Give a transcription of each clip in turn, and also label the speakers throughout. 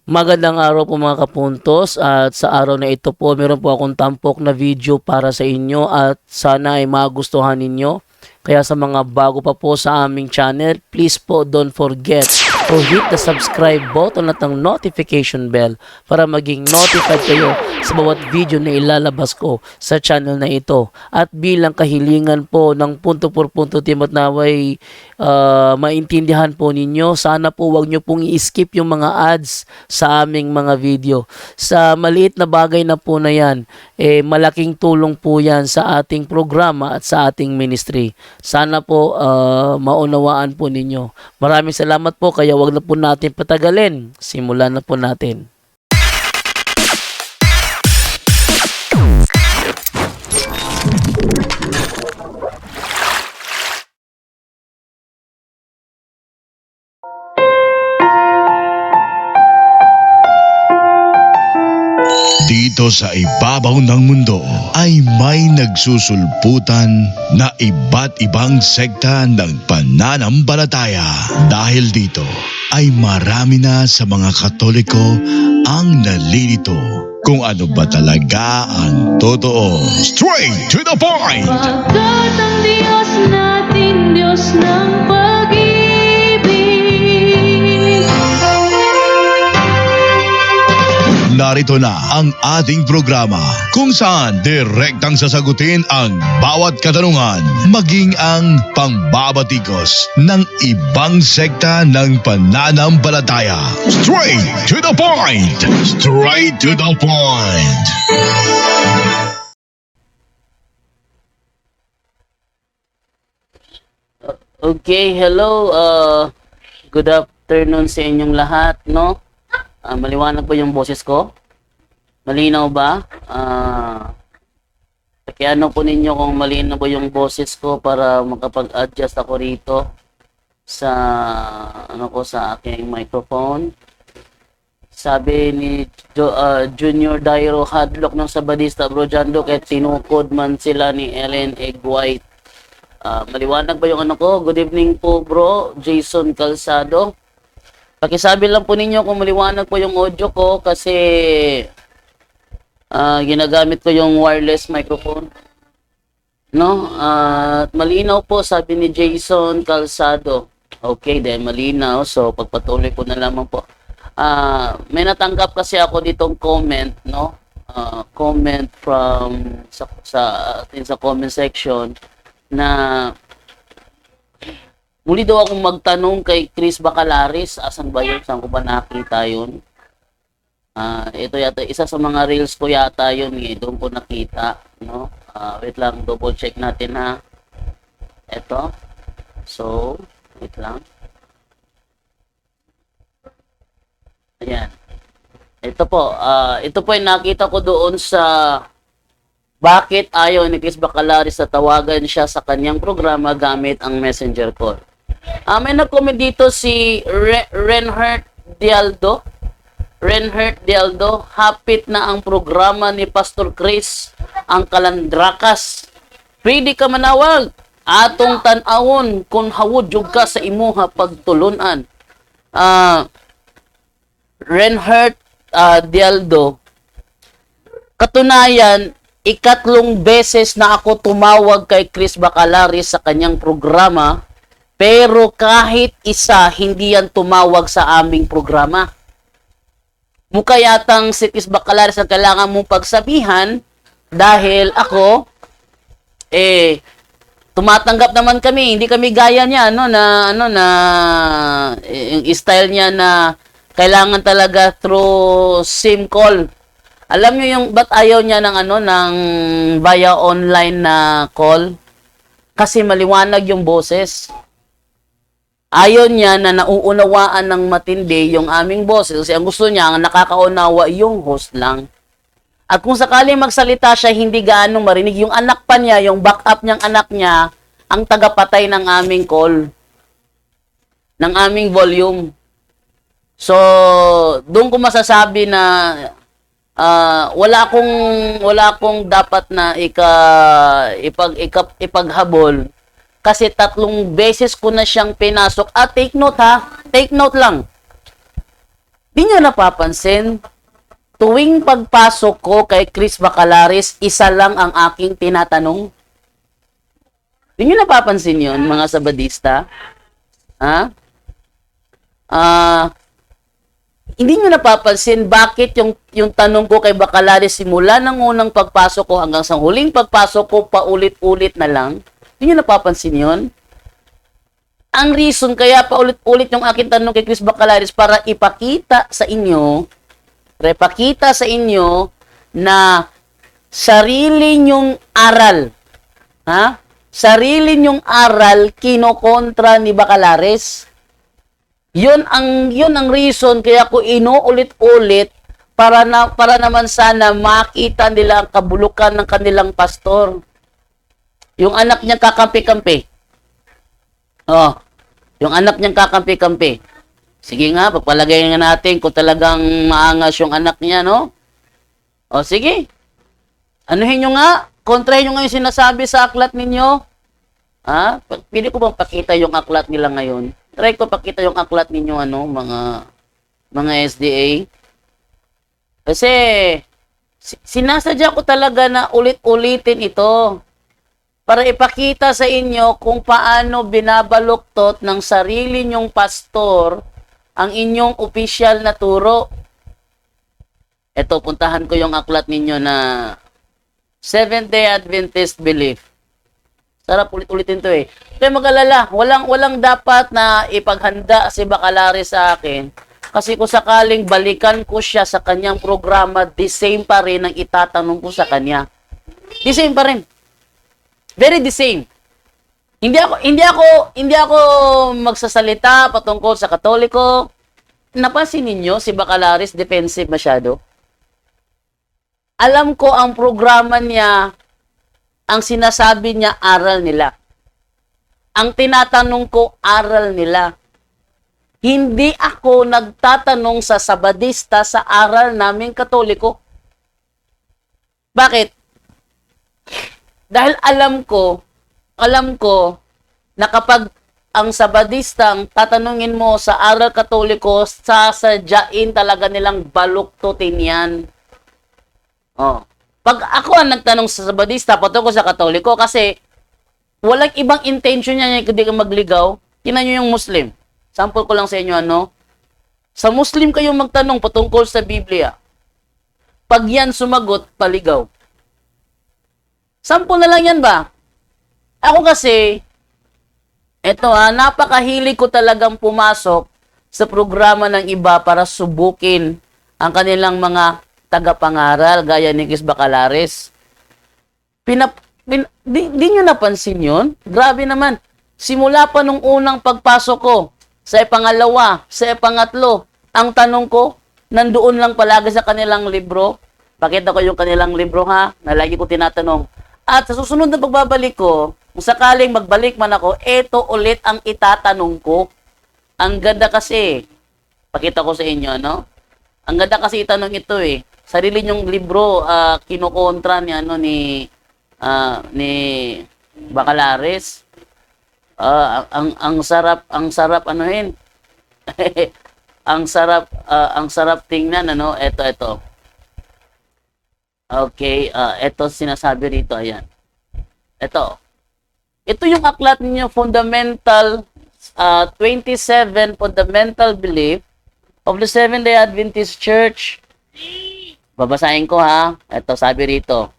Speaker 1: Magandang araw po mga kapuntos, at sa araw na ito po meron po akong tampok na video para sa inyo at sana ay magustuhan ninyo. Kaya sa mga bago pa po sa aming channel, please po don't forget to hit the subscribe button at ang notification bell para maging notified kayo sa bawat video na ilalabas ko sa channel na ito. At bilang kahilingan po ng punto por punto team at naway maintindihan po ninyo, sana po wag nyo pong i-skip yung mga ads sa aming mga video. Sa maliit na bagay na po na yan, malaking tulong po yan sa ating programa at sa ating ministry. Sana po maunawaan po ninyo. Maraming salamat po, kaya wag na po natin patagalin. Simulan na po natin.
Speaker 2: Dito sa ibabaw ng mundo ay may nagsusulputan na iba't ibang sekta ng pananampalataya. Dahil dito ay marami na sa mga Katoliko ang nalilito kung ano ba talaga ang totoo. Straight to the point!
Speaker 3: Pagkat ang Diyos natin, Diyos ng pag-ibig.
Speaker 2: Narito na ang ating programa kung saan direktang sasagutin ang bawat katanungan, maging ang pangbabatikos ng ibang sekta ng pananampalataya. Straight to the point! Straight to the point!
Speaker 1: Okay, hello. Good afternoon sa inyong lahat, no? Maliwanag ba yung boses ko? Malinaw ba? Pakiano po ninyo kung malinaw ba yung boses ko para makapag-adjust ako rito sa sa aking microphone. Sabi ni Junior Dairo Hadlock ng Sabadista, Bro John Luke, at tinukod man sila ni Ellen Egg White. Maliwanag ba yung ko? Good evening po, bro. Jason Calzado. Pakisabi lang po ninyo kung maliwanag po yung audio ko kasi ginagamit ko yung wireless microphone. No? At malinaw po, sabi ni Jason Calzado. Okay, then malinaw. So, pagpatuloy ko na lamang po. May natanggap kasi ako ditong comment, no? Comment from sa comment section na muli daw akong magtanong kay Chris Bacalaris. Asan ba yun? Saan ko ba nakita yun? Ito yata, isa sa mga reels ko yata yun. Doon ko nakita. No? Wait lang, double check natin ha. Ito. So, wait lang. Ayan. Ito po ay nakita ko doon sa bakit ayaw ni Chris Bacalaris na tawagan siya sa kanyang programa gamit ang messenger call. May nag-comment dito si Renhert Dialdo. Renhert Dialdo, hapit na ang programa ni Pastor Chris, ang Kalandrakas. Pwede ka manawag. Atong tan-awon kung hawod jud ka sa imuha pagtulunan. Renhert Dialdo, katunayan, ikatlong beses na ako tumawag kay Chris Bacalaris sa kanyang programa, pero kahit isa hindi yan tumawag sa aming programa. Mukha yatang si Chris Bacalaris ang kailangan mong pagsabihan dahil ako, tumatanggap naman kami, hindi kami gaya niya, yung style niya na kailangan talaga through SIM call. Alam niyo yung ba't ayaw niya ng ng via online na call? Kasi maliwanag yung boses. Ayaw niya na nauunawaan ng matindi yung aming boses kasi ang gusto niya, ang nakakaunawa yung host lang. At kung sakaling magsalita siya, hindi gaano marinig yung anak pa niya, yung backup niyang anak niya, ang tagapatay ng aming call, ng aming volume. So, doon ko masasabi na wala akong dapat na ipaghabol kasi 3 beses ko na siyang pinasok. At take note ha, take note lang. Di nyo napapansin, tuwing pagpasok ko kay Chris Bacalaris, isa lang ang aking tinatanong. Di nyo napapansin yun, mga sabadista? Ha? Hindi nyo napapansin bakit yung tanong ko kay Bacalaris simula ng unang pagpasok ko hanggang sa huling pagpasok ko, paulit-ulit na lang? Hindi nyo napapansin yun? Ang reason kaya paulit-ulit yung aking tanong kay Chris Bacalaris para ipakita sa inyo na sarili nyong aral, ha? Sarili nyong aral kinokontra ni Bacalaris. Yun ang reason kaya ko inuulit-ulit para naman sana makita nila ang kabulukan ng kanilang pastor. Yung anak niya kakampi-kampi. Oh, yung anak niyang kakampi-kampi. Sige nga, pagpalagay nga natin kung talagang maangas yung anak niya, no? O sige. Anuhin nyo nga, kontrahin nyo nga yung sinasabi sa aklat ninyo. Ha? Pili ko bang pakita yung aklat nila ngayon? Try ko pakita yung aklat ninyo, mga SDA. Kasi, sinasadya ko talaga na ulit-ulitin ito para ipakita sa inyo kung paano binabaluktot ng sarili nyong pastor ang inyong opisyal na turo. Ito, puntahan ko yung aklat ninyo na Seventh-day Adventist Belief. Sarap ulit-ulitin to eh. Kaya mag-alala, walang dapat na ipaghanda si Bacalaris sa akin. Kasi kung sakaling balikan ko siya sa kanyang programa, the same pa rin ang itatanong ko sa kanya. The same pa rin. Very the same. Hindi ako magsasalita patungkol sa Katoliko. Napansin ninyo si Bacalaris defensive masyado. Alam ko ang programa niya, ang sinasabi niya aral nila. Ang tinatanong ko aral nila. Hindi ako nagtatanong sa Sabadista sa aral naming Katoliko. Bakit? Dahil alam ko na kapag ang Sabadista ang tatanungin mo sa aral Katoliko, sasadyain talaga nilang baluktutin yan. Oh. Pag ako ang nagtanong sa Sabadista, patungkol sa Katoliko, kasi walang ibang intention niya kundi ka magligaw, tingnan nyo yung Muslim. Sample ko lang sa inyo, Sa Muslim kayo magtanong patungkol sa Biblia. Pag yan sumagot, paligaw. Sample na lang yan ba? Ako kasi, napakahilig ko talagang pumasok sa programa ng iba para subukin ang kanilang mga tagapangaral, gaya ni Chris Bacalaris. Di nyo napansin yun? Grabe naman. Simula pa nung unang pagpasok ko, sa pangalawa, sa pangatlo, ang tanong ko, nandoon lang palagi sa kanilang libro. Pakita ko yung kanilang libro, ha, na lagi ko tinatanong. At sa susunod na pagbabalik ko, kung sakaling magbalik man ako, eto ulit ang itatanong ko. Ang ganda kasi, pakita ko sa inyo, Ang ganda kasi itanong ito eh. Sarili nyong libro, kinukontra ni Bacalaris. Ang sarap anuhin. ang sarap tingnan, Ito. Okay, ito sinasabi rito, ayan. Ito yung aklat ninyo, fundamental 27 fundamental belief of the Seventh-day Adventist Church. Babasahin ko, ha. Ito, sabi rito.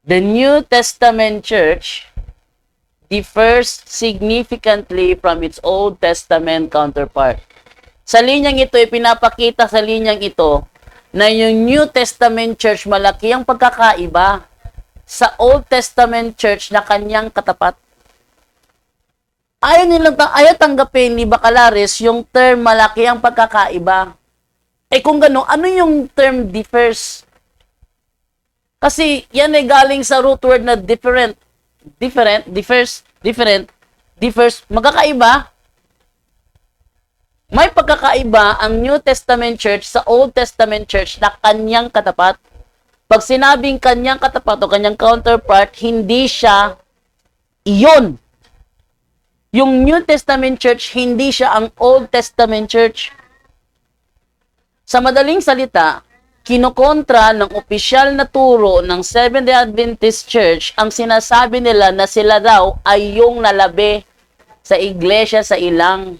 Speaker 1: The New Testament Church differs significantly from its Old Testament counterpart. Sa linyang ito, ipinapakita sa linyang ito na yung New Testament Church malaki ang pagkakaiba sa Old Testament Church na kanyang katapat. Ayaw tanggapin ni Bacalaris yung term malaki ang pagkakaiba. Kung gano'n, ano yung term differs? Kasi yan ay galing sa root word na different, differs, magkakaiba. May pagkakaiba ang New Testament Church sa Old Testament Church na kanyang katapat. Pag sinabing kanyang katapat o kanyang counterpart, hindi siya iyon. Yung New Testament Church, hindi siya ang Old Testament Church. Sa madaling salita, kinokontra ng opisyal na turo ng Seventh-day Adventist Church ang sinasabi nila na sila daw ay yung nalabi sa iglesia sa ilang.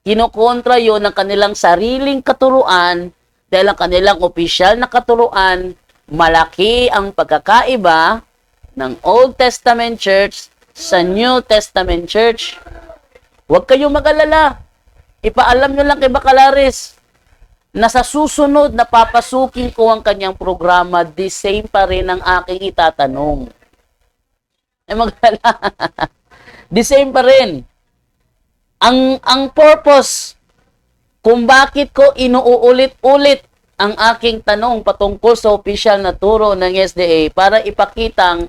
Speaker 1: Kinokontra yon ng kanilang sariling katuruan dahil ang kanilang opisyal na katuruan, malaki ang pagkakaiba ng Old Testament Church sa New Testament Church. Huwag kayong mag-alala. Ipaalam nyo lang kay Bacalaris na sa susunod na papasukin ko ang kanyang programa, the same pa rin ang aking itatanong. Ay mag-alala. The same pa rin. Ang purpose kung bakit ko inuulit-ulit ang aking tanong patungkol sa opisyal na turo ng SDA para ipakitang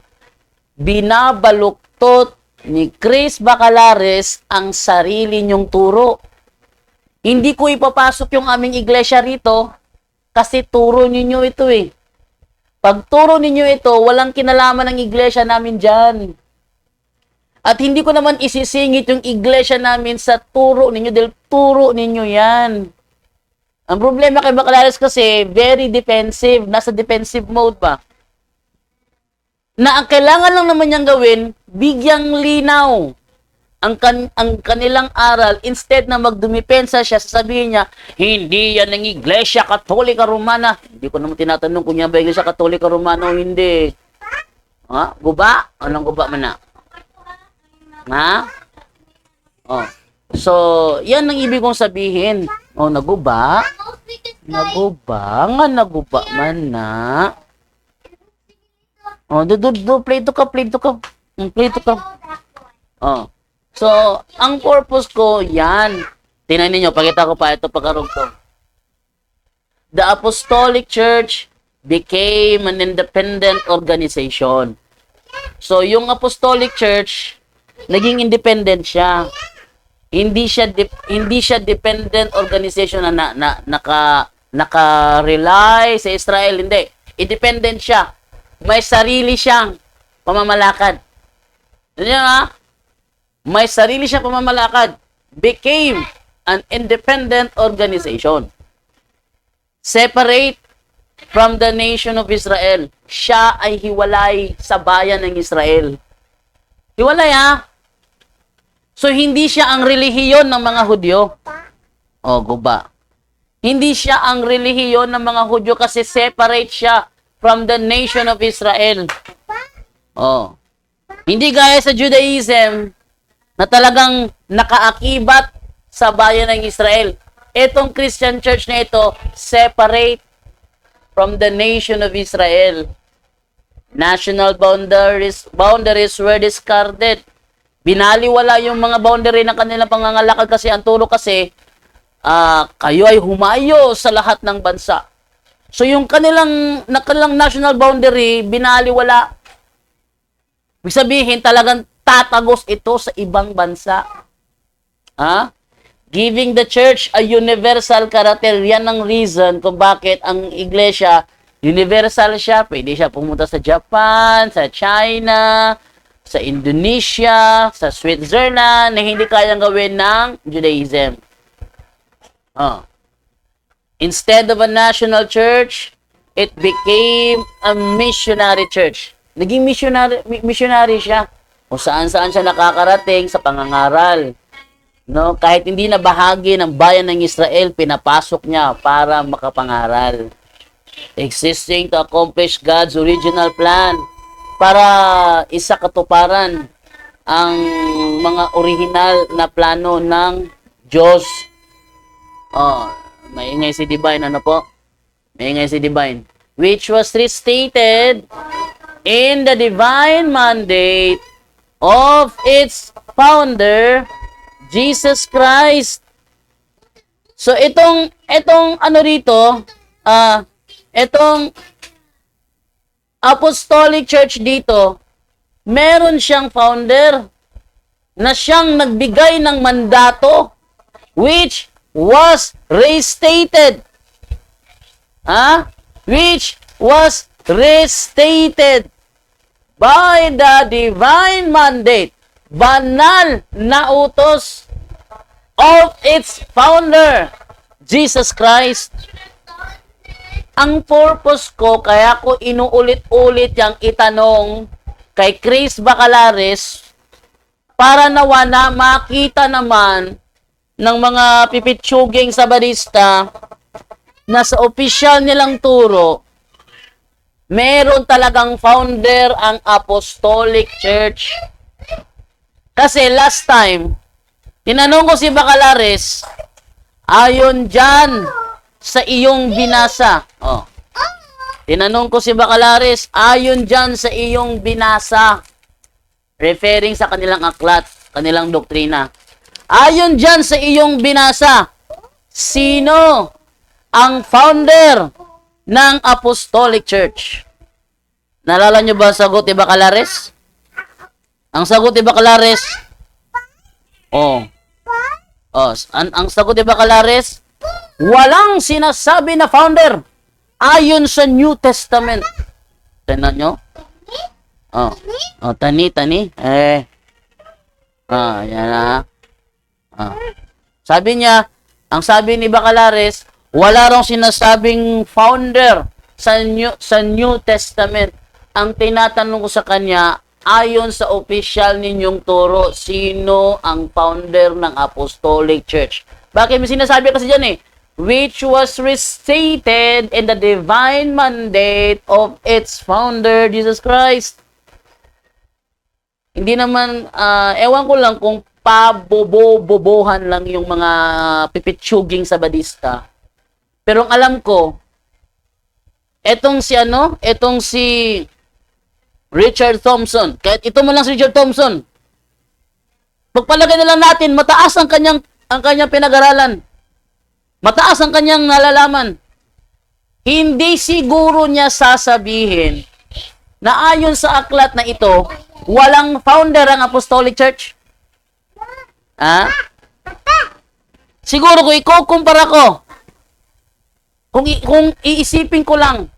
Speaker 1: binabaluktot ni Chris Bacalaris ang sarili niyong turo. Hindi ko ipapasok yung aming iglesia rito kasi turo ninyo ito eh. Pag turo ninyo ito, walang kinalaman ng iglesia namin dyan. At hindi ko naman isisingit yung iglesia namin sa turo ninyo dahil turo ninyo yan. Ang problema kay Bacalaris kasi, very defensive. Nasa defensive mode pa. Na ang kailangan lang naman niyang gawin, bigyang linaw ang kanilang aral. Instead na magdumipensa siya, sasabihin niya, hindi yan ang Iglesia Katolika Romana. Hindi ko naman tinatanong kung yan ba Iglesia Katolika Romana o hindi. Ha? Guba? Anong guba man na? Ha? Oh. So, yan ang ibig kong sabihin. Oh, naguba? Naguba? Nga naguba man na. Oh, play to ka. Play to ka. Oh. So, ang purpose ko, yan. Tingnan niyo, pakita ko pa ito pagkarugtong. The Apostolic Church became an independent organization. So, yung Apostolic Church, naging independent siya. Hindi siya dependent organization na naka-rely sa Israel, hindi. Independent siya. May sarili siyang pamamalakad. Yan nga, may sarili siyang pamamalakad. Became an independent organization. Separate from the nation of Israel. Siya ay hiwalay sa bayan ng Israel. Hiwalay ha? So, hindi siya ang relihiyon ng mga Hudyo. O, guba. Hindi siya ang relihiyon ng mga Hudyo kasi separate siya from the nation of Israel. O. Hindi gaya sa Judaism na talagang nakaakibat sa bayan ng Israel. Itong Christian church na ito, separate from the nation of Israel. National boundaries were discarded. Binaliwala yung mga boundary ng kanilang pangangalakad kasi ang turo kasi kayo ay humayo sa lahat ng bansa. So yung kanilang national boundary, binaliwala. Ibig sabihin talagang tatagos ito sa ibang bansa. Giving the church a universal character. Yan ang reason kung bakit ang iglesia universal siya. Pwede siya pumunta sa Japan, sa China, sa Indonesia, sa Switzerland, na hindi kayang gawin ng Judaism. Instead of a national church, it became a missionary church. Naging missionary siya. Kung saan-saan siya nakakarating sa pangangaral. No, kahit hindi na bahagi ng bayan ng Israel, pinapasok niya para makapangaral. Existing to accomplish God's original plan para isa katuparan ang mga original na plano ng Diyos. Maingay si Divine, ano po? Maingay si Divine. Which was restated in the divine mandate of its founder, Jesus Christ. So itong ano rito, itong Apostolic Church dito, meron siyang founder na siyang nagbigay ng mandato which was restated. Which was restated by the divine mandate, banal na utos of its founder, Jesus Christ. Ang purpose ko, kaya ko inuulit-ulit yung itanong kay Chris Bacalares para nawa na makita naman ng mga pipitsuging sabadista na sa opisyal nilang turo, meron talagang founder ang Apostolic Church. Kasi last time, tinanong ko si Bacalares, ayon dyan sa iyong binasa. Oh. Tinanong ko si Bacalares, ayon dyan sa iyong binasa. Referring sa kanilang aklat, kanilang doktrina. Ayon dyan sa iyong binasa, sino ang founder ng Apostolic Church? Nalala nyo ba ang sagot ni Bacalares? Ang sagot ni Bacalares, ang sagot ni Bacalares, walang sinasabi na founder ayon sa New Testament. Tignan nyo? Tani. Yan na. Sabi niya, ang sabi ni Bacalares, wala rong sinasabing founder sa New Testament. Ang tinatanong ko sa kanya, ayon sa official ninyong turo, sino ang founder ng Apostolic Church? Bakit may sinasabi kasi dyan which was restated in the divine mandate of its founder, Jesus Christ. Hindi naman, ewan ko lang kung pabobobobohan lang yung mga pipitsuging sabadista. Pero ang alam ko, etong si Richard Thompson, kahit ito mo lang si Richard Thompson, pagpalagay na lang natin, mataas ang kanyang pinag-aralan. Mataas ang kanyang nalalaman. Hindi siguro niya sasabihin na ayon sa aklat na ito, walang founder ang Apostolic Church. Siguro kung ikukumpara ko, kung iisipin ko lang,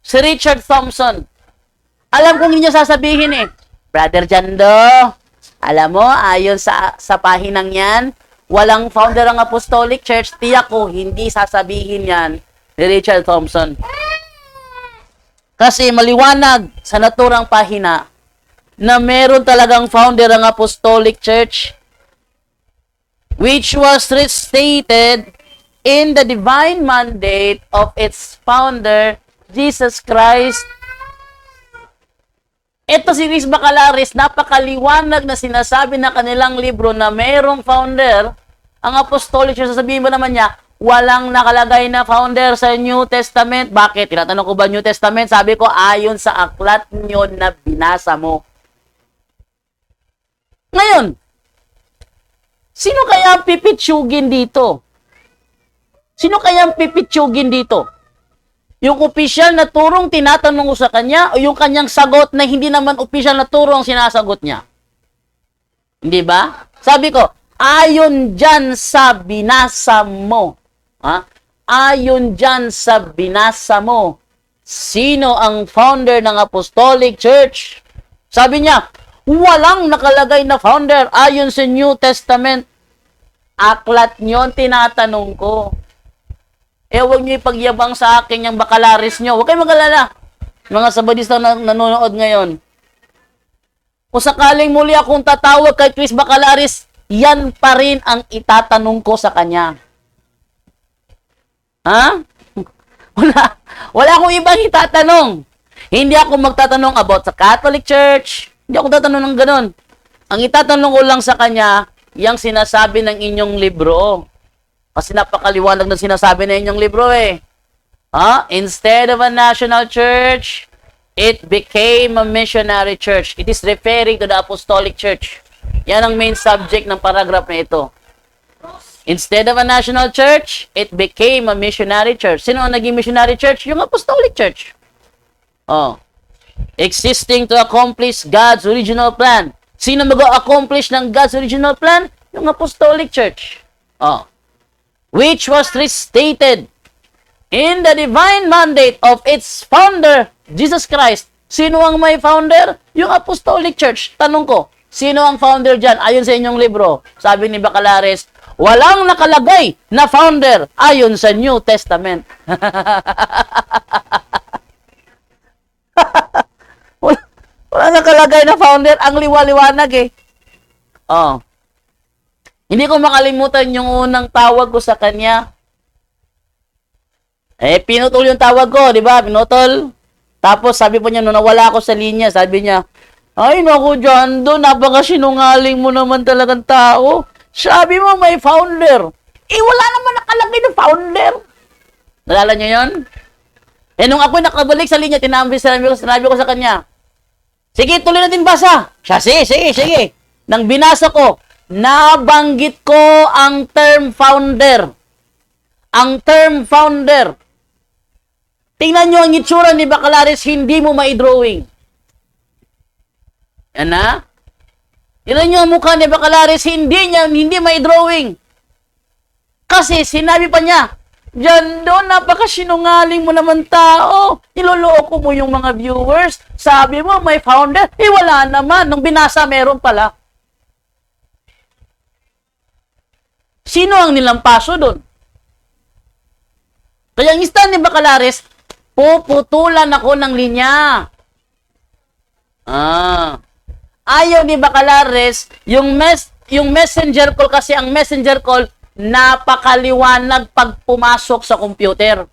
Speaker 1: si Richard Thompson, alam kong hindi niya sasabihin Brother Jando, alam mo, ayon sa pahinang yan, walang founder ang Apostolic Church, tiyak ko, hindi sasabihin yan ni Richard Thompson. Kasi maliwanag sa naturang pahina na meron talagang founder ang Apostolic Church, which was restated in the divine mandate of its founder, Jesus Christ. Ito si Chris Bacalares, napakaliwanag na sinasabi na kanilang libro na mayroong founder ang Apostolic Church. Sasabihin mo naman niya, walang nakalagay na founder sa New Testament. Bakit? Tinatanong ko ba New Testament? Sabi ko, ayon sa aklat nyo na binasa mo. Ngayon, sino kaya ang pipitsugin dito? Sino kaya ang pipitsugin dito? Yung opisyal na turong tinatanong ko sa kanya o yung kanyang sagot na hindi naman opisyal na turong sinasagot niya? Hindi ba? Sabi ko, ayon dyan sa binasa mo. Ayon dyan sa binasa mo. Sino ang founder ng Apostolic Church? Sabi niya, walang nakalagay na founder ayon sa New Testament. Aklat nyo tinatanong ko. Huwag niyo ipagyabang sa akin yung Bacalares nyo. Huwag kayong mag-alala. Mga sabadista na nanonood ngayon. Kung sakaling muli akong tatawag kay Chris Bacalares, yan pa rin ang itatanong ko sa kanya. Wala akong ibang itatanong. Hindi ako magtatanong about sa Catholic Church. Hindi ako tatanong ng ganun. Ang itatanong ko lang sa kanya, yung sinasabi ng inyong libro. Kasi napakaliwanag na sinasabi na inyong libro Instead of a national church, it became a missionary church. It is referring to the Apostolic Church. Yan ang main subject ng paragraph na ito. Instead of a national church, it became a missionary church. Sino ang naging missionary church? Yung Apostolic Church. Existing to accomplish God's original plan. Sino mag-accomplish ng God's original plan? Yung Apostolic Church. Which was restated in the divine mandate of its founder, Jesus Christ. Sino ang may founder? Yung Apostolic Church. Tanong ko, sino ang founder dyan? Ayon sa inyong libro, sabi ni Bacalares, walang nakalagay na founder ayon sa New Testament. Wala nakalagay na founder, ang liwaliwanag eh. Oh. Hindi ko makalimutan yung unang tawag ko sa kanya. Pinutol yung tawag ko, di ba? Pinutol. Tapos sabi po niya, nung nawala ako sa linya, sabi niya, ay naku dyan doon, napakasinungaling mo naman talagang tao. Sabi mo may founder. Wala naman nakalagay na founder. Nalala niyo yun? Nung ako nakabalik sa linya, sinabi ko sa kanya, sige, tuloy natin basa. Siya, sige. Nang binasa ko, nabanggit ko ang term founder. Ang term founder. Tingnan nyo ang itsura ni Bacalares, hindi mo maidrawing. Yan na. Tingnan nyo ang mukha ni Bacalares, hindi maidrawing. Kasi sinabi pa niya, diyan doon, napakasinungaling mo naman tao. Niloloko mo yung mga viewers. Sabi mo, may founder. Wala naman. Nung binasa, meron pala. Sino ang nilampaso doon? Kaya ang stand ni Bacalares, puputulan ako ng linya. Ayaw ni Bacalares, yung messenger call kasi, ang messenger call, napakaliwanag pag pumasok sa computer.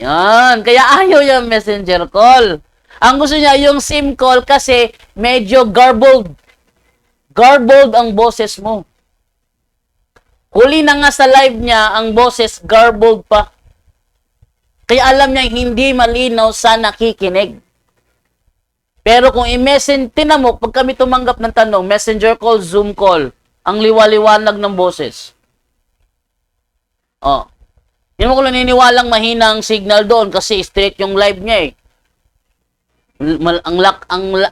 Speaker 1: Yan. Kaya ayaw yung messenger call. Ang gusto niya yung SIM call kasi medyo garbled. Garbled ang boses mo. Huli na nga sa live niya, ang boses garbled pa. Kaya alam niya hindi malinaw sa nakikinig. Pero kung i-message, tinan mo, pag kami tumanggap ng tanong, messenger call, Zoom call, ang liwaliwanag ng boses. Hindi mo ko naniniwalang mahina ang signal doon kasi straight yung live niya eh.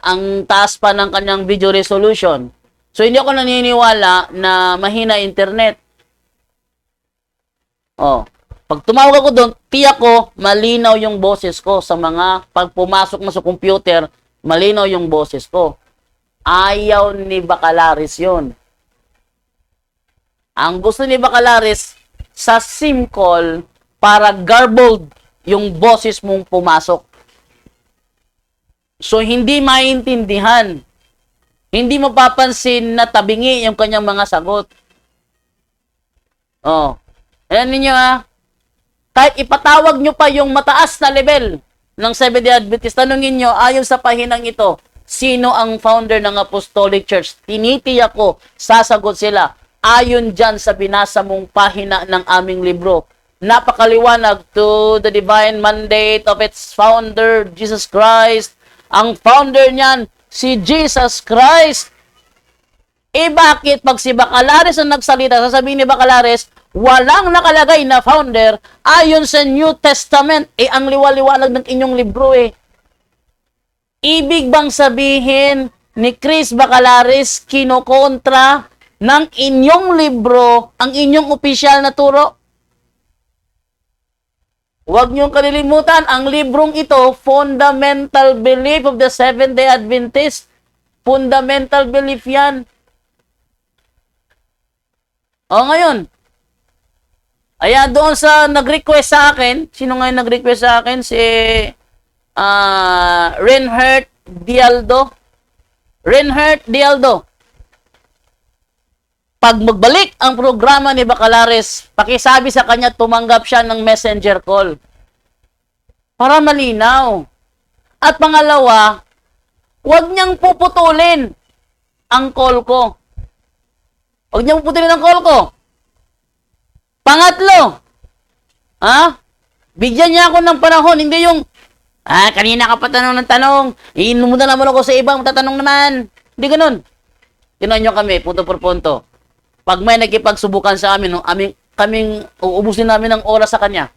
Speaker 1: Ang taas pa ng kanyang video resolution. So hindi ako naniniwala na mahina internet. Pag tumawag ako doon, tiyak ko malinaw yung boses ko sa mga pag pumasok mo sa computer, malinaw yung boses ko. Ayaw ni Bacalares 'yon. Ang gusto ni Bacalares sa SIM call para garbled yung boses mong pumasok. So, hindi maintindihan. Hindi mapapansin na tabingi yung kanyang mga sagot. Ayan ninyo kahit ipatawag nyo pa yung mataas na level ng Seventh-day Adventist, tanungin nyo, ayon sa pahinang ito, sino ang founder ng Apostolic Church? Tinitiyak ko, sasagot sila. Ayon dyan sa binasa mong pahina ng aming libro. Napakaliwanag to the divine mandate of its founder, Jesus Christ. Ang founder niyan, si Jesus Christ. Bakit pag si Bacalares ang nagsalita, sasabihin ni Bacalares, walang nakalagay na founder ayon sa New Testament. Ang liwaliwanag ng inyong libro Ibig bang sabihin ni Chris Bacalares kinokontra ng inyong libro ang inyong opisyal na turo? Huwag niyong kalilimutan, ang librong ito, Fundamental Belief of the Seventh-day Adventist. Fundamental belief yan. Ngayon, doon sa nag-request sa akin, sino nga yung nag-request sa akin? Si Reinhardt Dialdo. Reinhardt Dialdo. Pag magbalik ang programa ni Bacalares, pakisabi sa kanya tumanggap siya ng messenger call. Para malinaw. At pangalawa, huwag niyang puputulin ang call ko. Huwag niyang puputulin ang call ko. Pangatlo, bigyan niya ako ng panahon, hindi yung, kanina ka pa tanong ng tanong, inumuda naman ako sa ibang tatanong naman. Hindi ganun. Tinuan niyo kami, punto por punto. Pag may nagkipagsubukan sa amin, kaming uubusin namin ng oras sa kanya.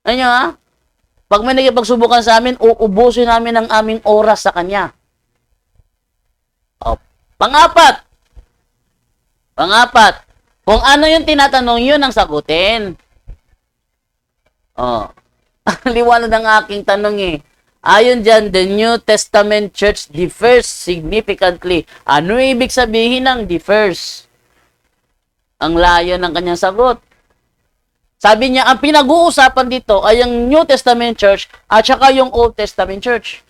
Speaker 1: Ano Pag may nagkipagsubukan sa amin, uubusin namin ng aming oras sa kanya. Pangapat, kung ano yung tinatanong, yun ang sagutin. Liwanag ng aking tanong Ayon dyan, the New Testament Church differs significantly. Ano ibig sabihin ng differs? Ang layo ng kanyang sagot. Sabi niya, ang pinag-uusapan dito ay yung New Testament Church at saka yung Old Testament Church.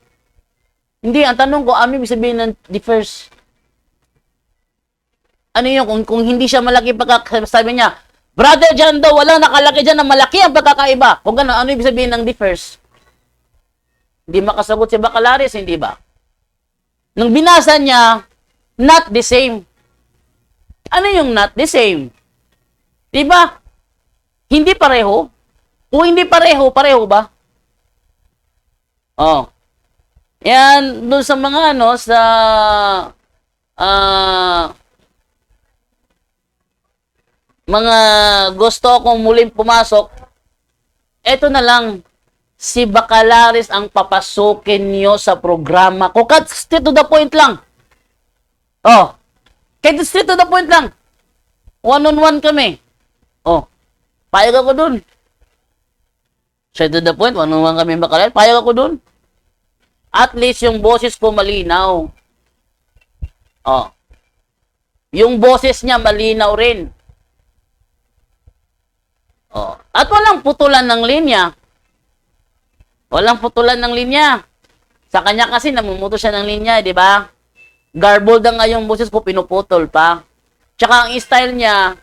Speaker 1: Hindi, ang tanong ko, ano ibig sabihin ng differs? Ano yun? Kung hindi siya malaki sabi niya, Brother John daw, walang nakalaki dyan na malaki ang pagkakaiba. Kung gano'n, ano ibig sabihin ng differs? Hindi makasagot si Bacalaris, hindi ba? Nung binasa niya, not the same. Ano yung not the same? Di ba? Hindi pareho. Kung hindi pareho, pareho ba? Oh. Yan, doon sa mga mga gusto kong muling pumasok, eto na lang, si Bacalaris ang papasukin nyo sa programa ko. Cut straight to the point lang. Oh, cut straight to the point lang. One-on-one kami. Oh, payag ako dun. Straight to the point, one-on-one kami Bacalaris, payag ako dun. At least yung boses ko malinaw. Oh, yung boses niya malinaw rin. Oh. At walang putulan ng linya. Walang putulan ng linya. Sa kanya kasi namumuto siya ng linya, di ba? Garbled ang ngayong boses ko, pinuputol pa. Tsaka ang style niya,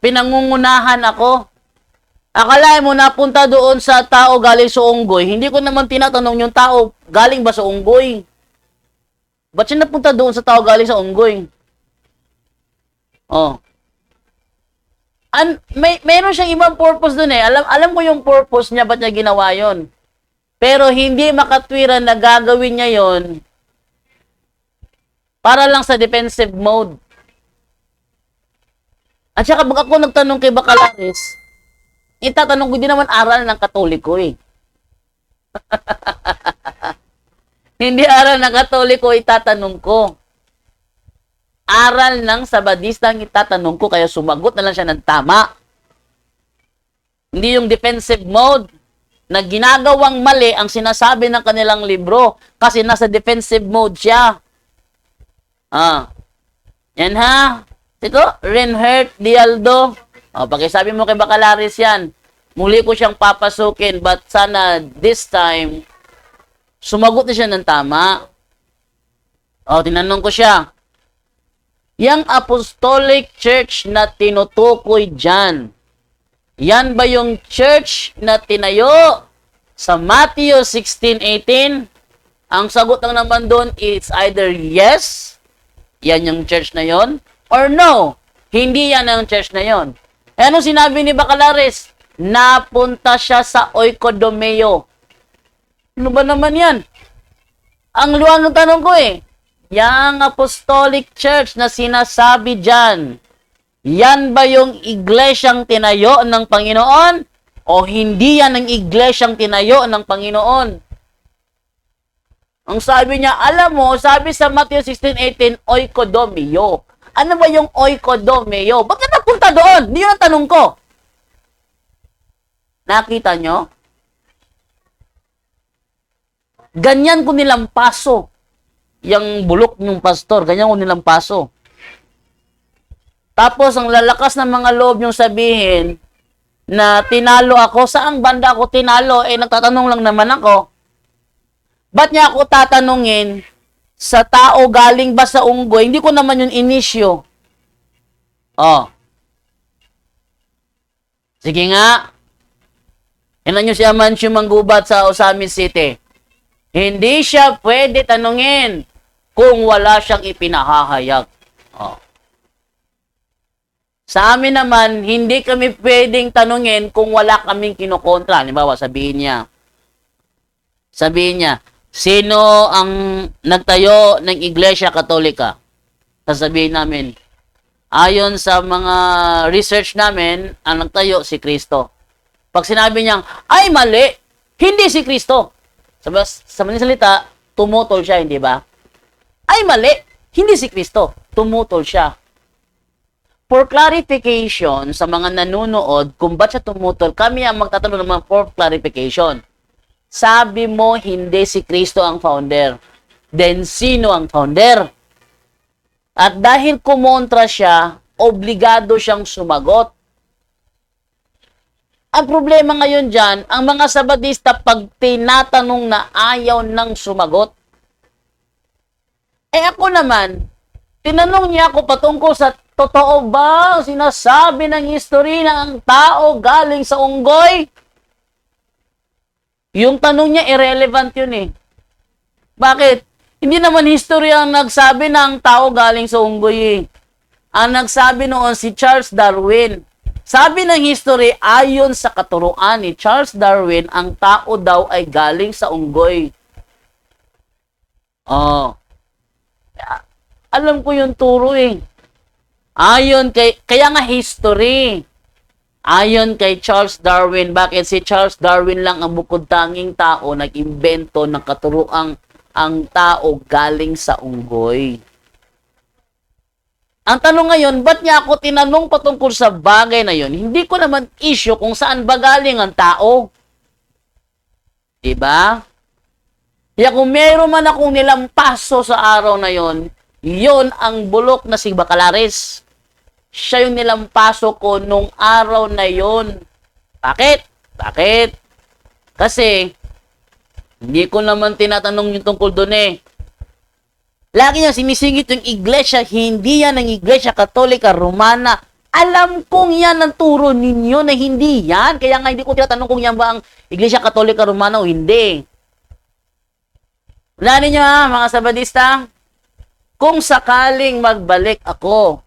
Speaker 1: pinangungunahan ako. Akalain mo napunta doon sa tao galing sa unggoy. Hindi ko naman tinatanong yung tao galing ba sa unggoy. Ba't siya napunta doon sa tao galing sa unggoy? Oh. Mayroon siyang ibang purpose dun eh. Alam ko yung purpose niya, ba't niya ginawa yon. Pero hindi makatwiran na gagawin niya yon para lang sa defensive mode. At saka pag ako nagtanong kay Bacalaris, itatanong ko din naman aral ng Katoliko eh. Hindi aral ng Katoliko itatanong ko. Aral ng Sabadista ang itatanong ko, kaya sumagot na lang siya ng tama. Hindi yung defensive mode na ginagawang mali ang sinasabi ng kanilang libro kasi nasa defensive mode siya. Yan ha. Ito, Reinhard Dialdo. Pakisabi mo kay Bacalaris yan. Muli ko siyang papasukin but sana this time sumagot na siya ng tama. Tinanong ko siya. Yang apostolic church na tinutukoy dyan, yan ba yung church na tinayo sa Matthew 16:18? Ang sagot lang naman doon is either yes, yan yung church na yon, or no, hindi yan ang church na yon. Ano sinabi ni Bacalaris? Napunta siya sa oikodomeo. Ano ba naman yan? Ang luwag ng tanong ko eh. Yang apostolic church na sinasabi dyan, yan ba yung iglesyang tinayo ng Panginoon? O hindi yan ang iglesyang tinayo ng Panginoon? Ang sabi niya, alam mo, sabi sa Matthew 16:18, oikodomeo. Ano ba yung oikodomeo? Bakit napunta doon? Hindi yun ang tanong ko. Nakita nyo? Ganyan ko nilang paso. Yung bulok ng pastor, ganyan ko nilang paso. Tapos, ang lalakas ng mga loob yung sabihin na tinalo ako. Saang banda ako tinalo? Nagtatanong lang naman ako. Ba't niya ako tatanungin sa tao galing ba sa unggoy? Hindi ko naman yung inisyo. Sige nga. Inan nyo si Amancio Manggubat sa Osamis City. Hindi siya pwede tanungin kung wala siyang ipinahahayag. Sa amin naman, hindi kami pwedeng tanungin kung wala kaming kinukontra. Halimbawa, sabihin niya, sino ang nagtayo ng Iglesia Katolika? Sasabihin namin, ayon sa mga research namin, ang nagtayo si Kristo. Pag sinabi niya, ay mali, hindi si Kristo. Sa maling salita, tumutol siya, hindi ba? Ay mali, hindi si Kristo. Tumutol siya. For clarification sa mga nanonood kung ba't siya tumutol, kami ang magtatanong naman for clarification. Sabi mo, hindi si Kristo ang founder. Then, sino ang founder? At dahil kumontra siya, obligado siyang sumagot. Ang problema ngayon dyan, ang mga Sabadista, pag tinatanong na ayaw nang sumagot, ako naman, tinanong niya ako patungkol sa totoo ba sinasabi ng history na ang tao galing sa unggoy? Yung tanong niya, irrelevant yun eh. Bakit? Hindi naman history ang nagsabi na ang tao galing sa unggoy eh. Ang nagsabi noon si Charles Darwin. Sabi ng history, ayon sa katuruan ni Charles Darwin, ang tao daw ay galing sa unggoy. Oh. Alam ko yung turo eh. Kaya nga history. Ayon kay Charles Darwin, bakit si Charles Darwin lang ang bukod tanging tao nag-imbento ng katuruang ang tao galing sa unggoy? Ang tanong ngayon, ba't niya ako tinanong patungkol sa bagay na yon? Hindi ko naman issue kung saan ba galing ang tao. Diba? Kaya kung meron man akong nilampaso sa araw na yon, yon ang bulok na si Bacalaris. Siya yung nilampaso ko nung araw na yon. Bakit? Bakit? Kasi, hindi ko naman tinatanong yung tungkol doon eh. Lagi niya sinisingit yung iglesia, hindi yan ang iglesia katolika romana. Alam kong yan ang turo ninyo na hindi yan. Kaya nga hindi ko tinatanong kung yan ba ang iglesia katolika romana o hindi. Wala ninyo ha, mga Sabadista? Kung sakaling magbalik ako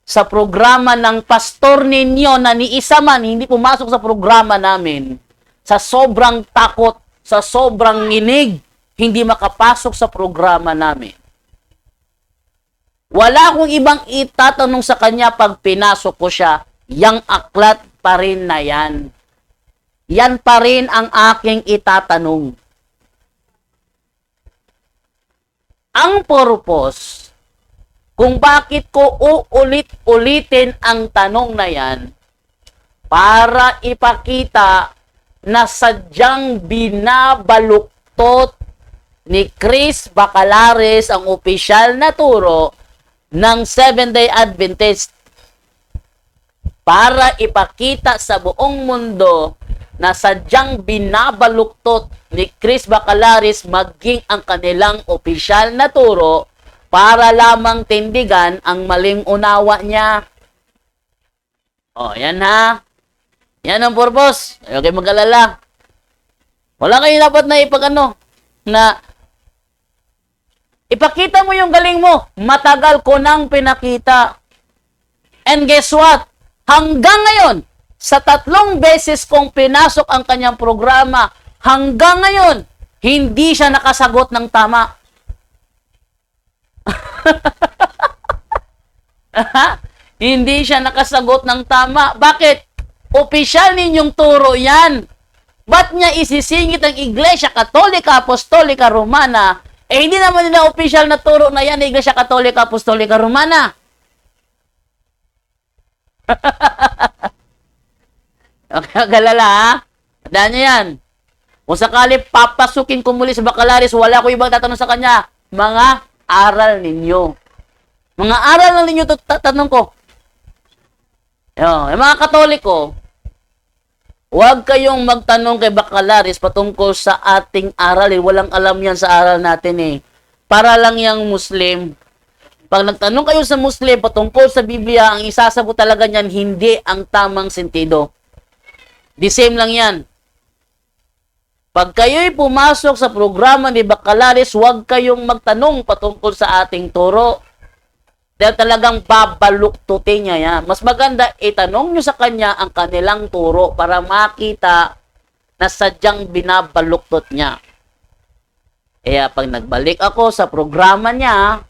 Speaker 1: sa programa ng pastor ninyo na ni isa man hindi pumasok sa programa namin, sa sobrang takot, sa sobrang nginig, hindi makapasok sa programa namin. Wala akong ibang itatanong sa kanya pag pinasok ko siya, yang aklat pa rin na yan. Yan pa rin ang aking itatanong. Ang purpose, kung bakit ko uulit-ulitin ang tanong na yan, para ipakita na sadyang binabaluktot ni Chris Bacalaris ang opisyal na turo ng Seventh-day Adventist para ipakita sa buong mundo na sadyang binabaluktot ni Chris Bacalaris maging ang kanilang opisyal na turo para lamang tindigan ang maling unawa niya. O, yan ha. Yan ang purpose. Ayaw kayo mag-alala. Wala kayo dapat na na ipakita mo yung galing mo. Matagal ko nang pinakita. And guess what? Hanggang ngayon, sa 3 beses kong pinasok ang kanyang programa, hanggang ngayon, hindi siya nakasagot ng tama. Hindi siya nakasagot ng tama. Bakit? Opisyal ninyong turo yan. Ba't niya isisingit ang Iglesia Katolika Apostolika Romana? Hindi naman nila opisyal na turo na yan, Iglesia Katolika Apostolika Romana. Okay, galala ha? Tandaan nyo yan. Kung sakali papasukin ko muli sa Bacalaris, wala ko ibang tatanong sa kanya. Mga aral ninyo. Mga aral na ninyo tatanong ko. Yung mga Katoliko, huwag kayong magtanong kay Bacalaris patungkol sa ating aral. Walang alam yan sa aral natin eh. Para lang yung Muslim. Pag nagtanong kayo sa Muslim patungkol sa Biblia, ang isasagot talaga niyan hindi ang tamang sentido. The same lang yan. Pag kayo'y pumasok sa programa ni Bacalaris, huwag kayong magtanong patungkol sa ating turo. Dahil talagang babaluktutin niya yan. Mas maganda, itanong nyo sa kanya ang kanilang turo para makita na sadyang binabaluktot niya. Kaya pag nagbalik ako sa programa niya,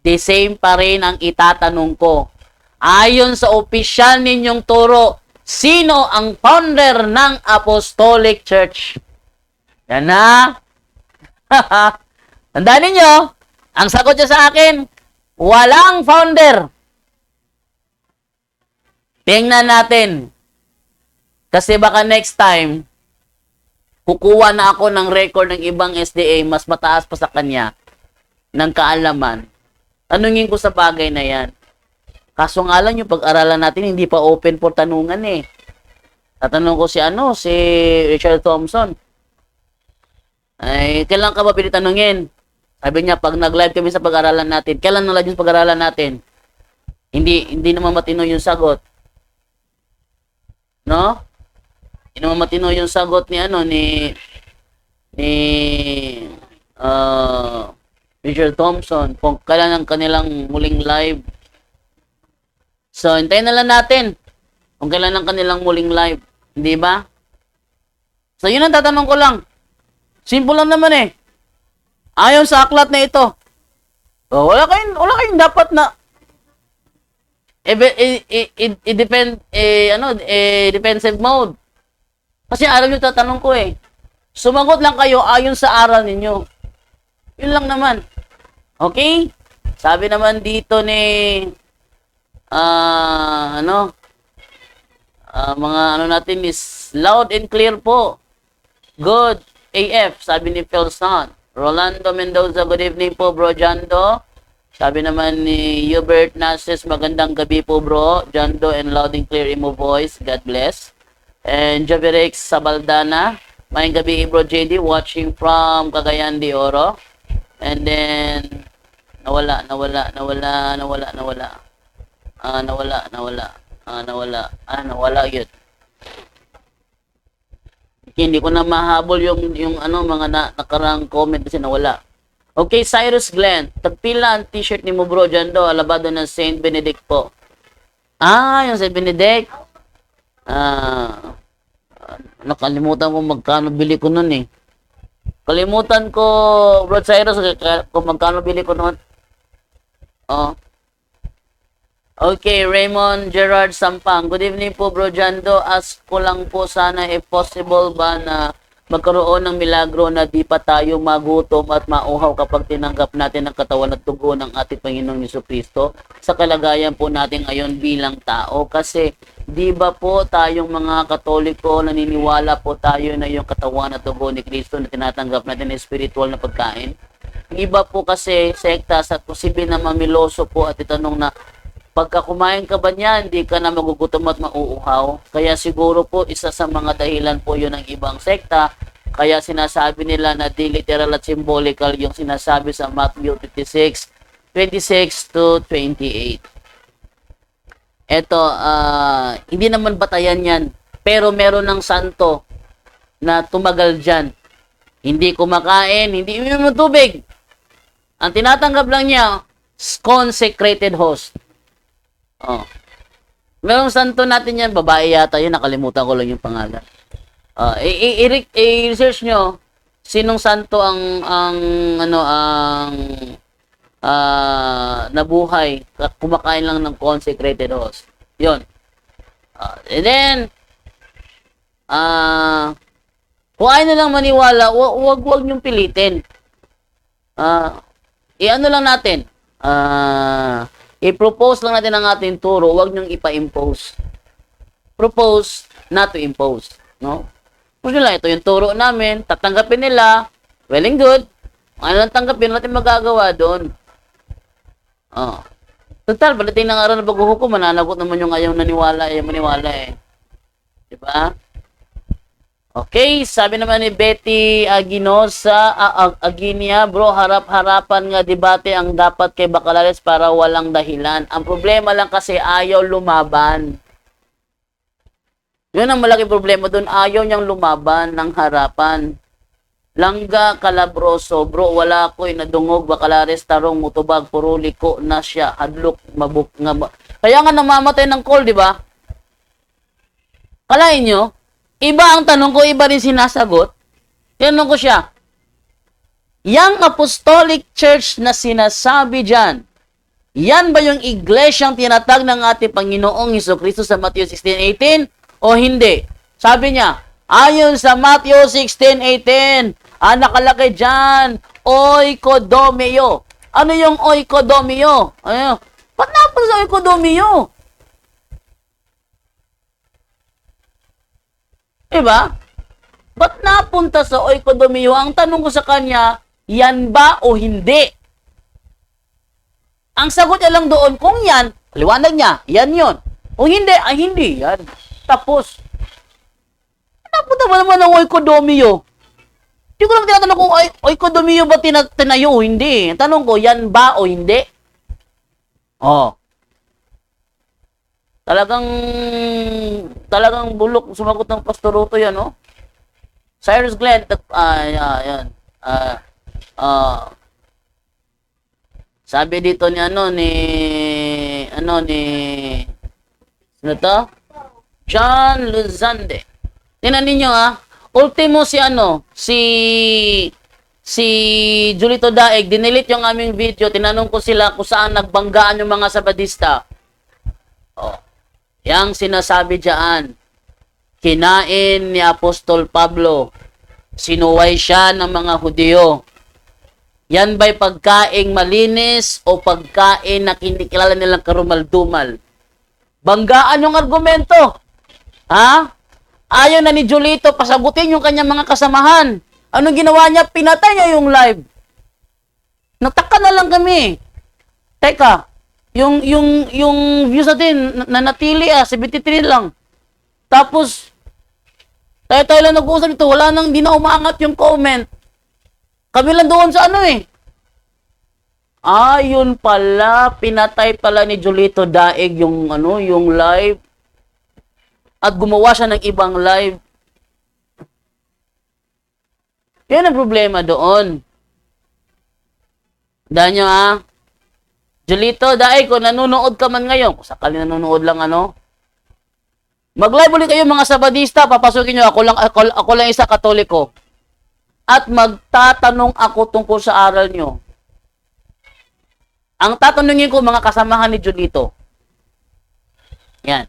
Speaker 1: the same pa rin ang itatanong ko. Ayon sa opisyal ninyong turo, sino ang founder ng Apostolic Church? Yan na. Tandaan ninyo, ang sagot niya sa akin, walang founder. Tingnan natin. Kasi baka next time, kukuha na ako ng record ng ibang SDA, mas mataas pa sa kanya ng kaalaman. Tanungin ko sa bagay na yan. Kaso nga lang yung pag-aralan natin, hindi pa open for tanungan eh. Tatanong ko si Richard Thompson. Ay, kailan ka ba pinitanungin? Sabi niya, pag nag-live kami sa pag-aralan natin, kailan nag-live yung pag-aralan natin? Hindi naman matino yung sagot. No? Hindi naman matino yung sagot ni Richard Thompson kung kailan ang kanilang muling live. So, hintayin na lang natin kung kailan ang kanilang muling live. Hindi ba? So, yun ang tatanong ko lang. Simple lang naman eh. Ayon sa aklat na ito. So, wala kayong dapat na defensive mode. Kasi aral nyo tatanong ko eh. Sumagot lang kayo ayon sa aral ninyo. Yun lang naman. Okay? Sabi naman dito ni mga natin is loud and clear po. Good AF, sabi ni Philson. Rolando Mendoza, good evening po bro Jando. Sabi naman ni Hubert Nases, magandang gabi po bro Jando, and loud and clear imo voice, God bless. And Javirex Sabaldana, mayang gabi bro JD, watching from Cagayan de Oro. And then nawala yun. Hindi ko na mahabol yung mga nakarang comment kasi nawala. Okay, Cyrus Glenn, tagpila ang t-shirt ni mo bro Jando, alabado ng Saint Benedict po. Yung Saint Benedict. Nakalimutan ko magkano bili ko nun eh. Kalimutan ko, bro Cyrus, kung magkano bili ko nun. Okay, Raymond Gerard Sampang. Good evening po bro Jando. Ask ko lang po sana if possible ba na magkaroon ng milagro na di pa tayo magutom at mauhaw kapag tinanggap natin ang katawan at dugo ng ating Panginoong Jesucristo sa kalagayan po natin ngayon bilang tao. Kasi di ba po tayong mga Katoliko naniniwala po tayo na yung katawan at dugo ni Kristo na tinatanggap natin na spiritual na pagkain? Iba po kasi sekta sa posible na mamiloso po at itanong na pagka kumain ka ba niya, hindi ka na magugutom at mauuhaw. Kaya siguro po, isa sa mga dahilan po yun ng ibang sekta. Kaya sinasabi nila na di literal at symbolical yung sinasabi sa Matthew 56:26 to 28. Eto, hindi naman batayan yan. Pero meron ng santo na tumagal dyan. Hindi kumakain, hindi uminom ng tubig. Ang tinatanggap lang niya, consecrated host. Merong santo natin yan, babae yata yun, nakalimutan ko lang yung pangalan. I-research nyo sinong santo ang nabuhay, kumakain lang ng consecrated host. Yun. And then kung ayaw na lang maniwala, wag nyong pilitin. I-ano lang natin, i-propose lang natin ang ating turo, huwag niyong ipa-impose. Propose, not to impose. No? Kung nila, ito yung turo namin, tatanggapin nila, well and good. Ano lang tanggapin, natin magagawa doon. Total, balitin ng araw na paghuhukom, mananagot naman yung ayaw maniwala eh. Diba? Okay, sabi naman ni Betty Aginosa, Aginia, bro, harap-harapan nga debate ang dapat kay Bacalares para walang dahilan. Ang problema lang kasi ayaw lumaban. Yun ang malaki problema doon, ayaw niyang lumaban ng harapan. Langga Calabroso, bro, wala ko'y nadungog Bacalares tarong mutubag puro liko na siya hadlok mabuk nga kaya nga namamatay ng cold, di ba? Kalain nyo? Iba ang tanong ko, iba rin sinasagot. Tinanong ko siya, yang apostolic church na sinasabi dyan, yan ba yung iglesyang tinatag ng ating Panginoong Jesucristo sa Matthew 16:18 o hindi? Sabi niya, ayon sa Matthew 16:18, nakalagay dyan, oikodomio. Ano yung oikodomio? Ano? Ba't napal sa oikodomio? Diba? Ba't napunta sa oikodomyo? Ang tanong ko sa kanya, yan ba o hindi? Ang sagot niya lang doon, kung yan, liwanag niya, yan yon. Kung hindi, ay hindi yan. Tapos, napunta ba naman ng oikodomyo? Hindi ko lang tinatanong kung oikodomyo ba tinayo o hindi. Tanong ko, yan ba o hindi? Oh. Talagang bulok sumagot ng Pastor Ruto yan, oh. Cyrus Glenn, yan. Sabi dito ni sino to? John Luzande. Tingnan ninyo, ultimo si Julito Daig, dinilit yung aming video, tinanong ko sila kung saan nagbanggaan yung mga Sabadista. Oh. Yang sinasabi diyan, kinain ni Apostol Pablo, sinuway siya ng mga Hudyo. Yan ba'y pagkaing malinis o pagkain na kinikilala nilang karumal-dumal? Banggaan yung argumento. Ha? Ayaw na ni Julito pasagutin yung kanyang mga kasamahan. Anong ginawa niya? Pinatay niya yung live. Nataka na lang kami. Teka, yung views natin nanatili 73 lang. Tapos tayo lang nag-uusap nito, wala nang di na umaangat yung comment. Kami lang doon sa yun pala, pinatay pala ni Julito Daig yung live. At gumawa siya ng ibang live. Yan ang problema doon. Dahil nyo Julito Daig, kung nanonood ka man ngayon, kung sakali nanonood lang mag-live ulit kayo mga Sabadista, papasukin nyo, ako lang isa Katoliko. At magtatanong ako tungkol sa aral nyo. Ang tatanungin ko, mga kasamahan ni Julito. Yan.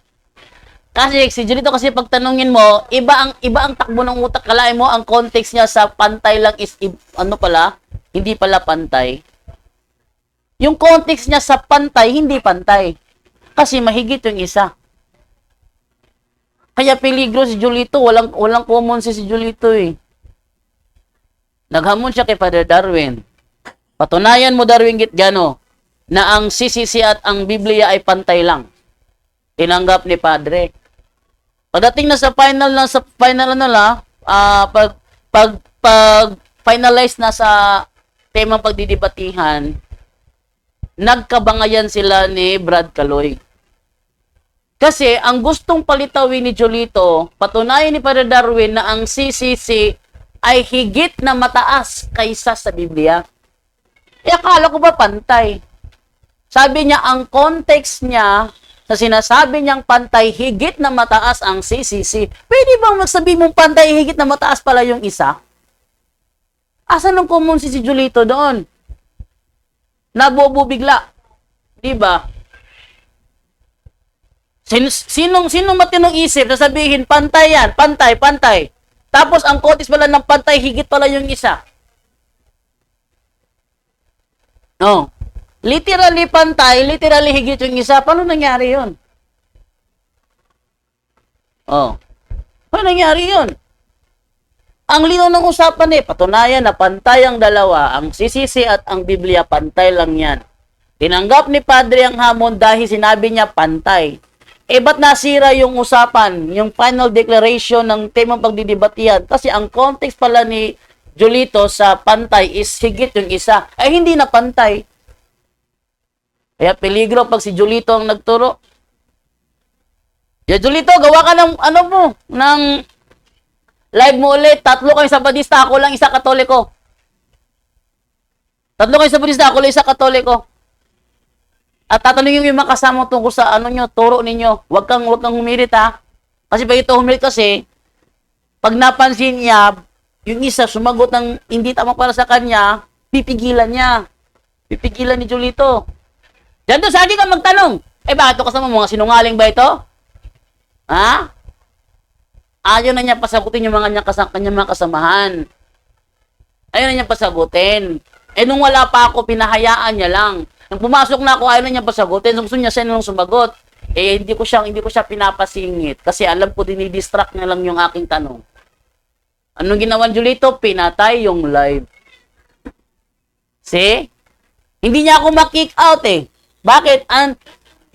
Speaker 1: Kasi si Julito, kasi pagtanungin mo, iba ang takbo ng utak. Kalain mo, ang context niya sa pantay lang is, hindi pala pantay. Yung context niya sa pantay, hindi pantay. Kasi mahigit yung isa. Kaya peligro si Julito, walang common si Julito eh. Naghamon siya kay Father Darwin. Patunayan mo, Darwin Gitgano, na ang CCC at ang Biblia ay pantay lang. Tinanggap ni Padre. Pagdating na sa finalize na sa temang pagdidibatihan, nagkabangayan sila ni Brad Caloy. Kasi ang gustong palitawin ni Julito, patunayan ni Father Darwin na ang CCC ay higit na mataas kaysa sa Biblia. Akala ko ba pantay? Sabi niya, ang context niya, sa sinasabi niyang pantay, higit na mataas ang CCC. Pwede bang magsabi mong pantay, higit na mataas pala yung isa? Asan ang common si Julito doon? Nabobo bigla. Diba? Sinong matinong isip na sabihin, pantay yan, pantay. Tapos ang context pala ng pantay, higit pala yung isa. No. Literally pantay, literally higit yung isa. Paano nangyari yun? Paano nangyari yun? Ang lino ng usapan patunayan na pantay ang dalawa. Ang CCC at ang Biblia, pantay lang yan. Tinanggap ni Padre ang hamon dahil sinabi niya pantay. Ba't nasira yung usapan, yung final declaration ng temang pagdidibatihan? Kasi ang context pala ni Julito sa pantay is higit yung isa. Hindi na pantay. Kaya peligro pag si Julito ang nagturo. Julito, gawa ka ng ng live mo ulit. 3 kayo Sabadista, ako lang isa Katoliko. 3 kayo Sabadista, ako lang isa Katoliko. At tatanungin yung mga kasama tungkol sa turo ninyo. Huwag kang humirit Kasi pag ito humirit kasi, pag napansin niya, yung isa sumagot ng hindi tama para sa kanya, pipigilan niya. Pipigilan ni Julito. Diyan doon, sagi ka magtanong. Bakit ito kasama mga sinungaling ba ito? Ayaw na niya pasagutin yung kanyang mga kasamahan. Ayaw na niya pasagutin. Nung wala pa ako, pinahayaan niya lang. Nung pumasok na ako, ayaw na niya pasagutin. Gusto niya siya nang sumagot. Hindi ko siya pinapasingit. Kasi alam ko, dinidistract na lang yung aking tanong. Anong ginawa ni Julito? Pinatay yung live. See? Hindi niya ako ma-kick out eh. Bakit?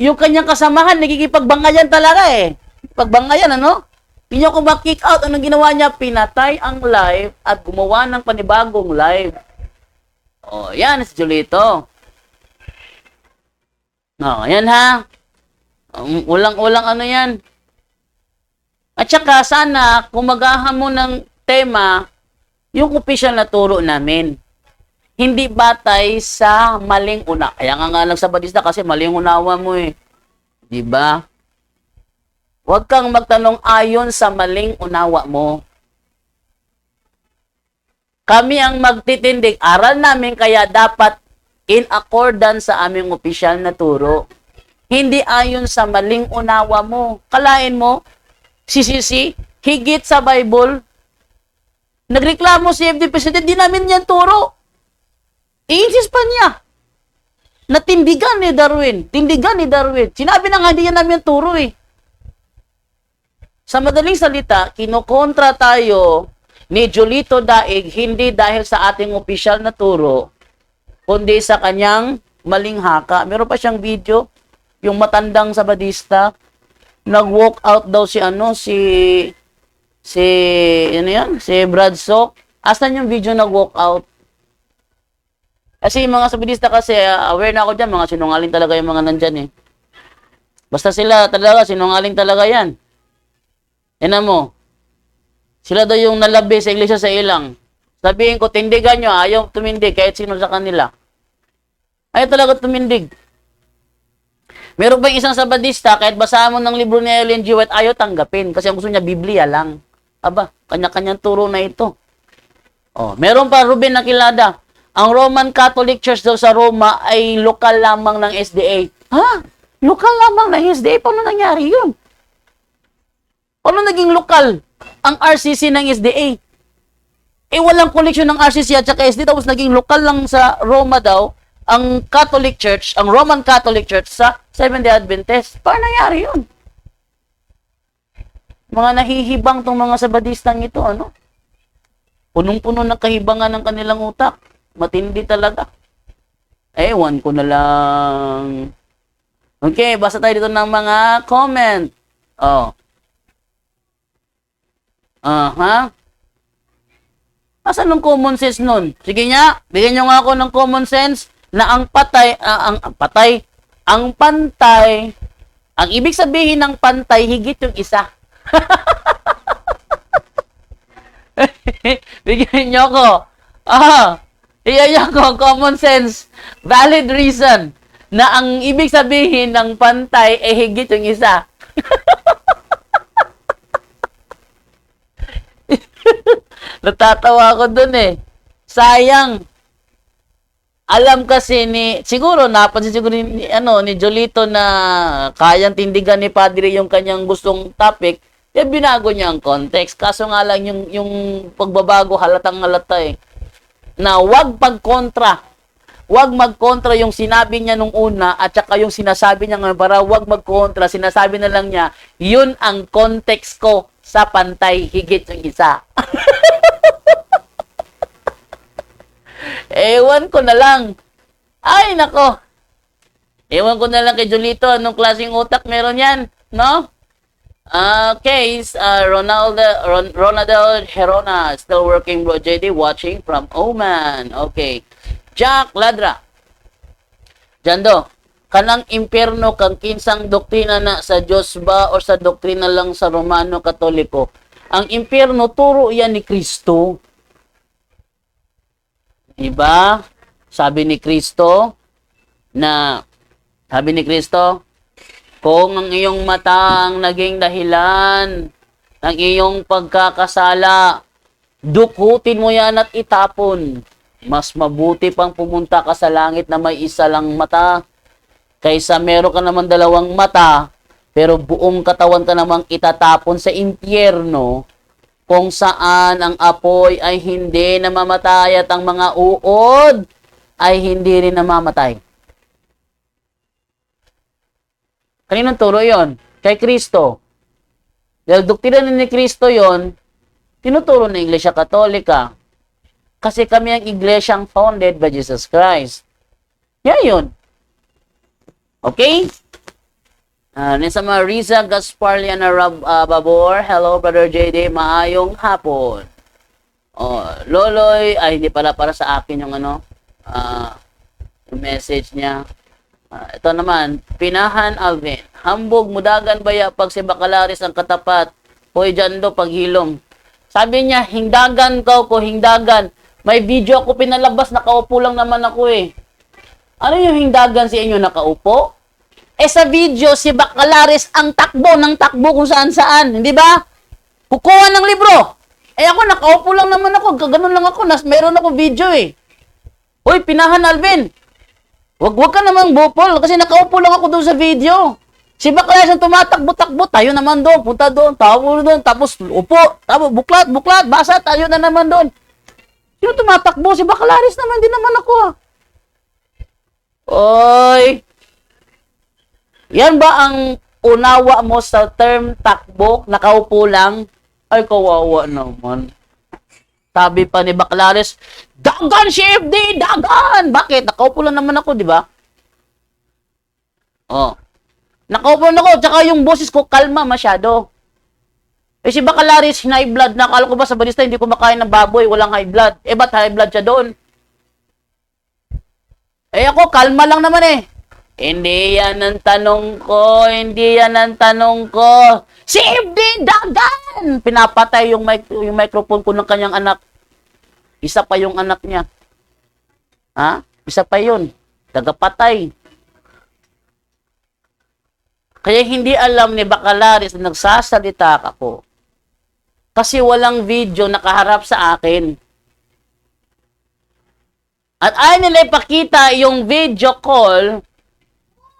Speaker 1: Yung kanyang kasamahan, nagkikipagbangayan talaga eh. Pagbangayan, ano? Hindi niya ako ma-kick out. Anong ginawa niya? Pinatay ang live at gumawa ng panibagong live. Oh, yan si Julito. Oh, yan ha. Ulang-ulang ano yan. At saka sana, kung magahan mo ng tema, yung official na turo namin. Hindi batay sa maling una. Kaya nga nagsabadista kasi maling unawa mo eh. Diba? Huwag kang magtanong ayon sa maling unawa mo. Kami ang magtitindig. Aral namin kaya dapat in accordance sa aming opisyal na turo. Hindi ayon sa maling unawa mo. Kalain mo, si higit sa Bible, nagreklamo si FD President, di namin yan turo. I-insist pa niya. Natindigan ni Darwin. Tindigan ni Darwin. Sinabi na nga, hindi yan namin turo eh. Sa madaling salita, kinokontra tayo ni Julito Daig, hindi dahil sa ating opisyal na turo, kundi sa kanyang maling haka. Meron pa siyang video, yung matandang sabadista, nag-walk out daw si si Bradshaw. Asan yung video nag-walk out? Kasi yung mga sabadista kasi, aware na ako dyan, mga sinungaling talaga yung mga nandyan eh. Basta sila talaga, sinungaling talaga yan. Yan mo. Sila daw yung nalabi sa iglesia sa ilang. Sabihin ko, tindigan nyo, ayaw tumindig kahit sino sa kanila. Ayaw talaga tumindig. Meron ba isang sabadista, kahit basahan mo ng libro ni Ellen G. White, ayaw tanggapin. Kasi ang gusto niya, Biblia lang. Aba, kanya-kanyang turo na ito. Oh, meron pa, Ruben Nakilada. Ang Roman Catholic Church daw sa Roma ay lokal lamang ng SDA. Ha? Lokal lamang ng SDA? Paano nangyari yun? Paano naging lokal ang RCC ng SDA? Eh, walang connection ng RCC at saka SDA, tapos naging lokal lang sa Roma daw ang Catholic Church, ang Roman Catholic Church sa Seventh-day Adventist. Paano nangyari yun? Mga nahihibang tong mga sabadistang ito, ano? Punong-puno ng kahibangan ng kanilang utak. Matindi talaga. Ewan ko na lang. Okay, basa tayo dito ng mga comment. Oh. Aha. Asan ng common sense nun? Sige nga, bigyan nyo nga ako ng common sense na ang pantay, ang ibig sabihin ng pantay, higit yung isa. Bigyan nyo ako. Iyan ko, common sense, valid reason, na ang ibig sabihin ng pantay ay higit yung isa. Natatawa ako dun eh. Sayang. Alam kasi siguro napansin siguro ni Julito na kayang tindigan ni Padre yung kanyang gustong topic, eh binago niya ang context. Kaso nga lang yung pagbabago halatang halata eh. Na wag pagkontra. Wag magkontra yung sinabi niya nung una at saka yung sinasabi niya ngayon, para wag magkontra, sinasabi na lang niya, yun ang context ko sa pantay, higit yung isa. Ewan ko na lang. Ay, nako. Ewan ko na lang kay Julito, anong klaseng utak meron yan, no? Okay, Ronaldo Herona, still working, bro. JD, watching from Oman. Okay. Jack Ladra. Jando, kanang impyerno kang kinsang doktrina na sa Diyos ba o sa doktrina lang sa Romano Katoliko? Ang impyerno, turo yan ni Kristo. Diba? Sabi ni Kristo, kung ang iyong mata ang naging dahilan ng iyong pagkakasala, dukutin mo yan at itapon. Mas mabuti pang pumunta ka sa langit na may isa lang mata, kaysa meron ka naman dalawang mata, pero buong katawan ka namang itatapon sa impyerno, kung saan ang apoy ay hindi namamatay at ang mga uod ay hindi rin namamatay. Kaninong turo yon? Kay Kristo. Dahil doktrina ni Kristo yon, tinuturo ng Iglesia Katolika. Kasi kami ang iglesyang founded by Jesus Christ. Yan yun. Okay? Sa mga Riza Gasparlian Babor, hello Brother JD, maayong hapon. Loloy, ay hindi pala para sa akin yung yung message niya. Ito naman, Pinahan Alvin, hambog mudagan baya pag si Bacalaris ang katapat, hoy jando paghilom. Sabi niya, hingdagan ko hingdagan. May video ako pinalabas, nakaupo lang naman ako eh. Ano yung hingdagan sa inyo, nakaupo? Sa video, si Bacalaris ang takbo kung saan-saan. Hindi ba? Kukuha ng libro. Ako, nakaupo lang naman ako. Ganoon lang ako. Meron ako video eh. Uy, Pinahan Alvin. Wag ka namang bupol kasi nakaupo lang ako doon sa video. Si Bacalaris ang tumatakbo-takbo. Tayo naman doon. Punta doon. Tawo doon. Tapos upo. Tapos buklat. Basa. Tayo na naman doon. Sino tumatakbo? Si Bacalaris naman. Hindi naman ako ah. Oy. Yan ba ang unawa mo sa term takbo? Nakaupo lang? Ay, kawawa naman. Sabi pa ni Bacalaris, dagan si FD! Dagan! Bakit? Nakaupo lang naman ako, di ba? Nakaupo lang ako. Tsaka yung boses ko, kalma masyado. Si Bacalaris, high blood. Nakala ko ba sa Badista, hindi kumakain ng baboy, walang high blood. Ba't high blood siya doon? Ako, kalma lang naman eh. Hindi yan ang tanong ko. Si FD Dagan! Pinapatay yung microphone ko ng kanyang anak. Isa pa yung anak niya. Isa pa yun. Tagapatay. Kaya hindi alam ni Bacalaris na nagsasalita ako. Kasi walang video nakaharap sa akin. At ayaw nila ipakita yung video call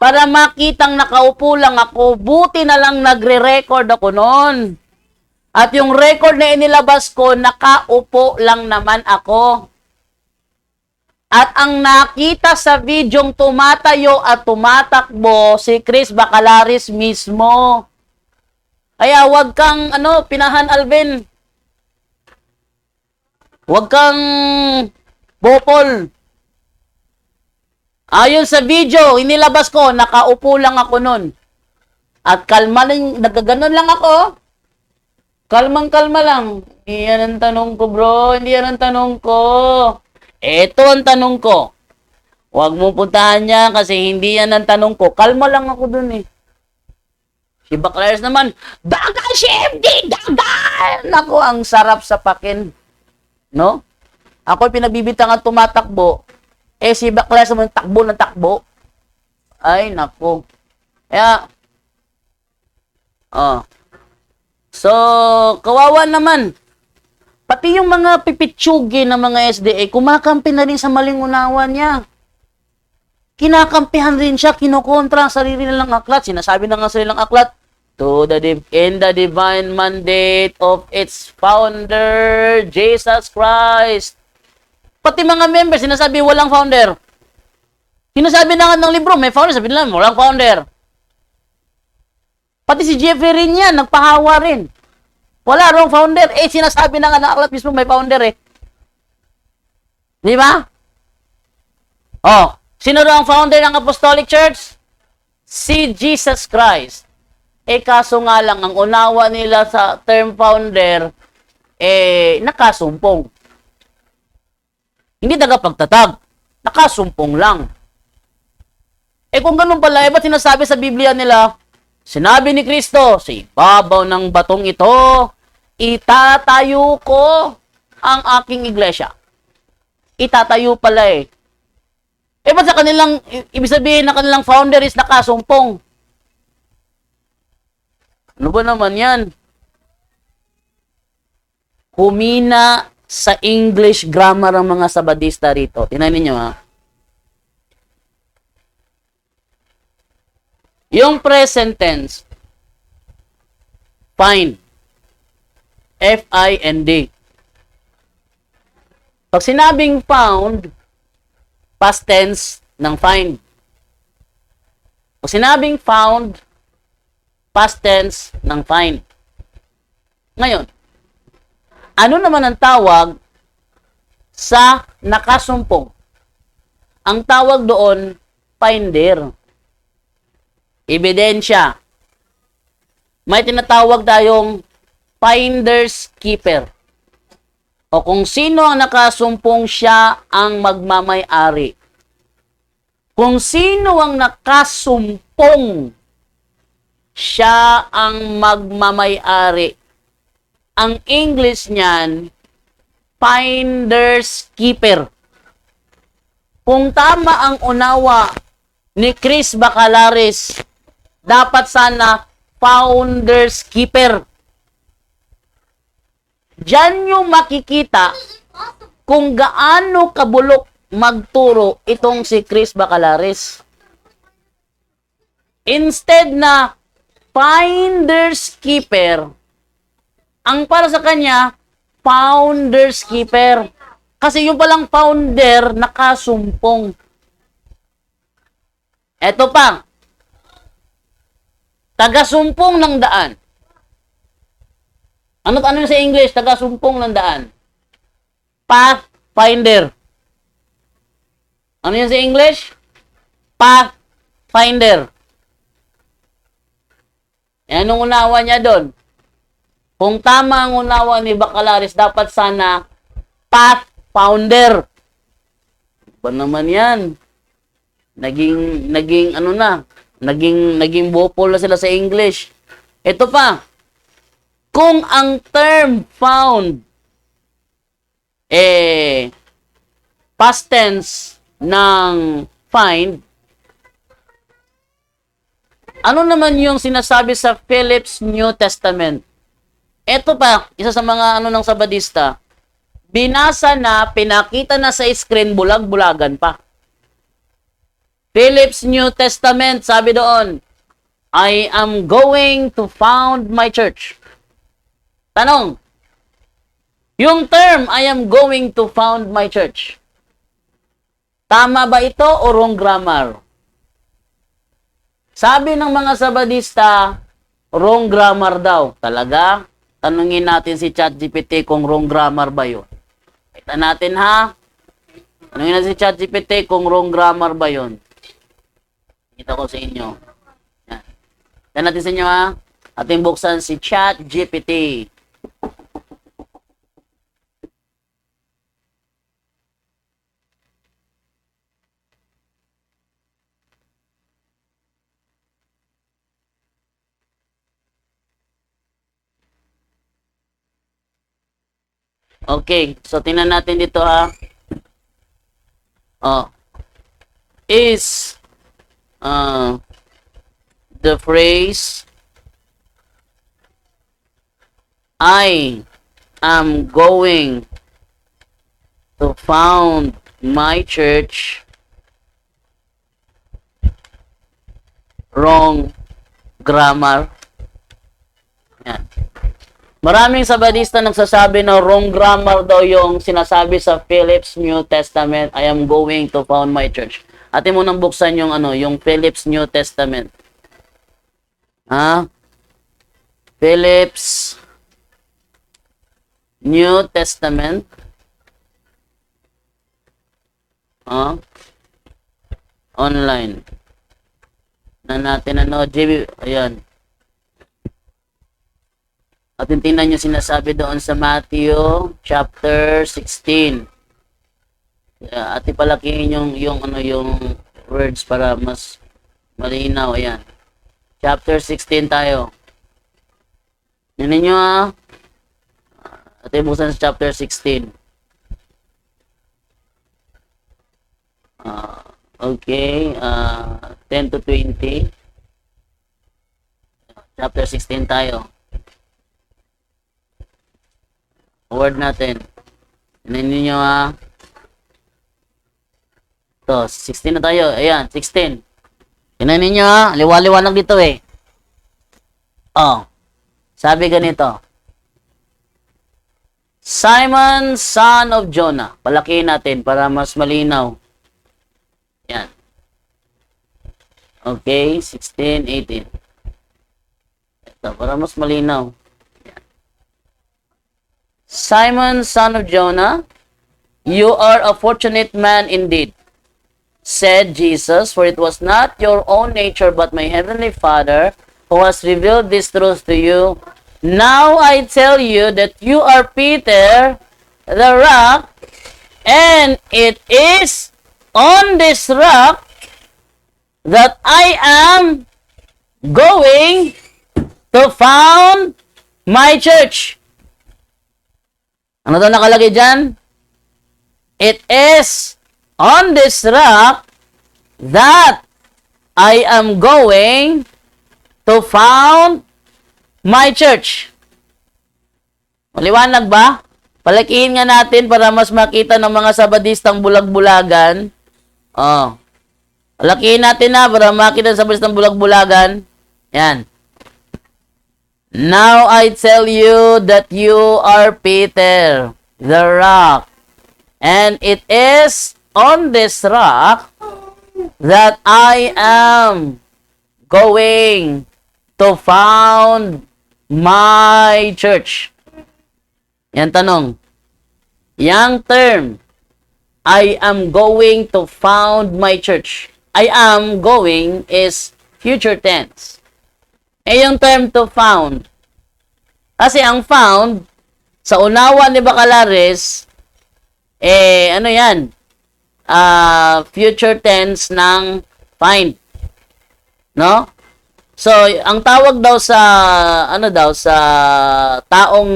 Speaker 1: para makitang nakaupo lang ako. Buti na lang nagre-record ako noon. At yung record na inilabas ko, nakaupo lang naman ako. At ang nakita sa videong tumatayo at tumatakbo, si Chris Bacalaris mismo. Kaya wag kang, Pinahan Alvin. Wag kang bopol. Ayon sa video, inilabas ko, nakaupo lang ako nun. At kalma lang, nagaganon lang ako. Kalmang-kalma lang. Hindi yan ang tanong ko, bro. Hindi yan ang tanong ko. Ito ang tanong ko. Huwag mo puntahan niya kasi hindi yan ang tanong ko. Kalma lang ako dun eh. Si Bacalaris naman, dagan si FD! Dagan! Ako, ang sarap sa pakin. No? Ako pinabibitang ang tumatakbo. Si Bacalaris naman takbo ng takbo. Ay, nako. Kaya, so, kawawa naman. Pati yung mga pipitsugi ng mga SDA, kumakampi na rin sa maling unawa niya. Kinakampihan rin siya, kinukontra ang sarili nilang aklat. Sinasabi na nga sa nilang aklat, in the divine mandate of its founder, Jesus Christ. Pati mga members, sinasabi walang founder. Sinasabi na nga ng libro, may founder, sabi nila, walang founder. Pati si Jeffrey rin yan, nagpahawa rin. Wala wrong founder. Sinasabi na nga ng aklat mismo may founder eh. Di ba? Sino daw ang founder ng Apostolic Church? Si Jesus Christ. Kaso nga lang, ang unawa nila sa term founder, nakasumpong. Hindi tagapagtatag. Nakasumpong lang. Kung ganun pala, ba't sinasabi sa Biblia nila, sinabi ni Kristo, sa ibabaw ng batong ito, itatayo ko ang aking iglesia. Itatayo pala eh. Ba't sa kanilang, ibig sabihin na kanilang founder is nakasumpong? Ano ba naman yan? Humina sa English grammar ang mga Sabadista rito. Tingnan niyo ha. Yung present tense, find. F-I-N-D. Pag sinabing found, past tense ng find. Pag sinabing found, past tense ng find. Ngayon, Ano naman ang tawag sa nakasumpong? Ang tawag doon, finder. Ebidensya. May tinatawag tayong finder's keeper. O kung sino ang nakasumpong, siya ang magmamay-ari. Kung sino ang nakasumpong, siya ang magmamay-ari. Ang English niyan, finder's keeper. Kung tama ang unawa ni Chris Bacalaris, dapat sana founder's keeper. Diyan nyo makikita kung gaano kabulok magturo itong si Chris Bacalaris. Instead na finder's keeper, ang para sa kanya, founder's keeper. Kasi yung palang founder, nakasumpong. Eto pa, taga-sumpong ng daan. Ano sa English? Taga-sumpong ng daan. Pathfinder. Ano yun sa English? Pathfinder. Anong unawa niya doon? Kung tama ang unawa ni Bacalaris, dapat sana pathfounder. Ba naman yan? Naging bopol na sila sa English. Ito pa. Kung ang term found past tense ng find, ano naman yung sinasabi sa Phillips New Testament? Ito pa, isa sa mga ng Sabadista, binasa na, pinakita na sa screen, bulag-bulagan pa. Phillips New Testament, sabi doon, I am going to found my church. Tanong, yung term, I am going to found my church, tama ba ito o wrong grammar? Sabi ng mga Sabadista, wrong grammar daw. Talaga? Tanungin natin si ChatGPT kung wrong grammar ba yun. Kita natin ha. Tanungin natin si ChatGPT kung wrong grammar ba yun. Kita ko sa inyo. Yan. Yan natin sa inyo ha. Ating buksan si ChatGPT. Okay, so tingnan natin dito ha. Is the phrase I am going to found my church wrong grammar? Yan. Maraming Sabadista nagsasabi na wrong grammar daw yung sinasabi sa Phillips New Testament, I am going to found my church. Atin mo nang buksan yung yung Phillips New Testament. Phillips New Testament. Online. Na natin JB, ayan. At tingnan nyo sinasabi doon sa Matthew chapter 16. At ipalakihin yung words para mas malinaw. Ayan. Chapter 16 tayo. Yan ninyo At ibuksan sa chapter 16. Okay. 10 to 20. Chapter 16 tayo. Word natin. Tignan ninyo Ito, 16 na tayo. Ayan, 16. Tignan ninyo liwa-liwanag dito sabi ganito. Simon, son of Jonah. Palakihin natin para mas malinaw. Yan. Okay, 16, 18. Ito, para mas malinaw. Simon, son of Jonah, you are a fortunate man indeed, said Jesus, for it was not your own nature but my heavenly Father who has revealed this truth to you. Now I tell you that you are Peter, the rock, and it is on this rock that I am going to found my church. Ano daw nakalagay dyan? It is on this rock that I am going to found my church. Maliwanag ba? Palakihin nga natin para mas makita ng mga sabadistang bulag-bulagan. Oh. Palakihin natin na para makita ng sabadistang bulag-bulagan. Yan. Now I tell you that you are Peter, the rock. And it is on this rock that I am going to found my church. Yan tanong. Yang term, I am going to found my church. I am going is future tense. Eh yung term to found. Kasi ang found, sa unawa ni Bacalares, ano yan? Future tense ng find. No? So, ang tawag daw sa, sa taong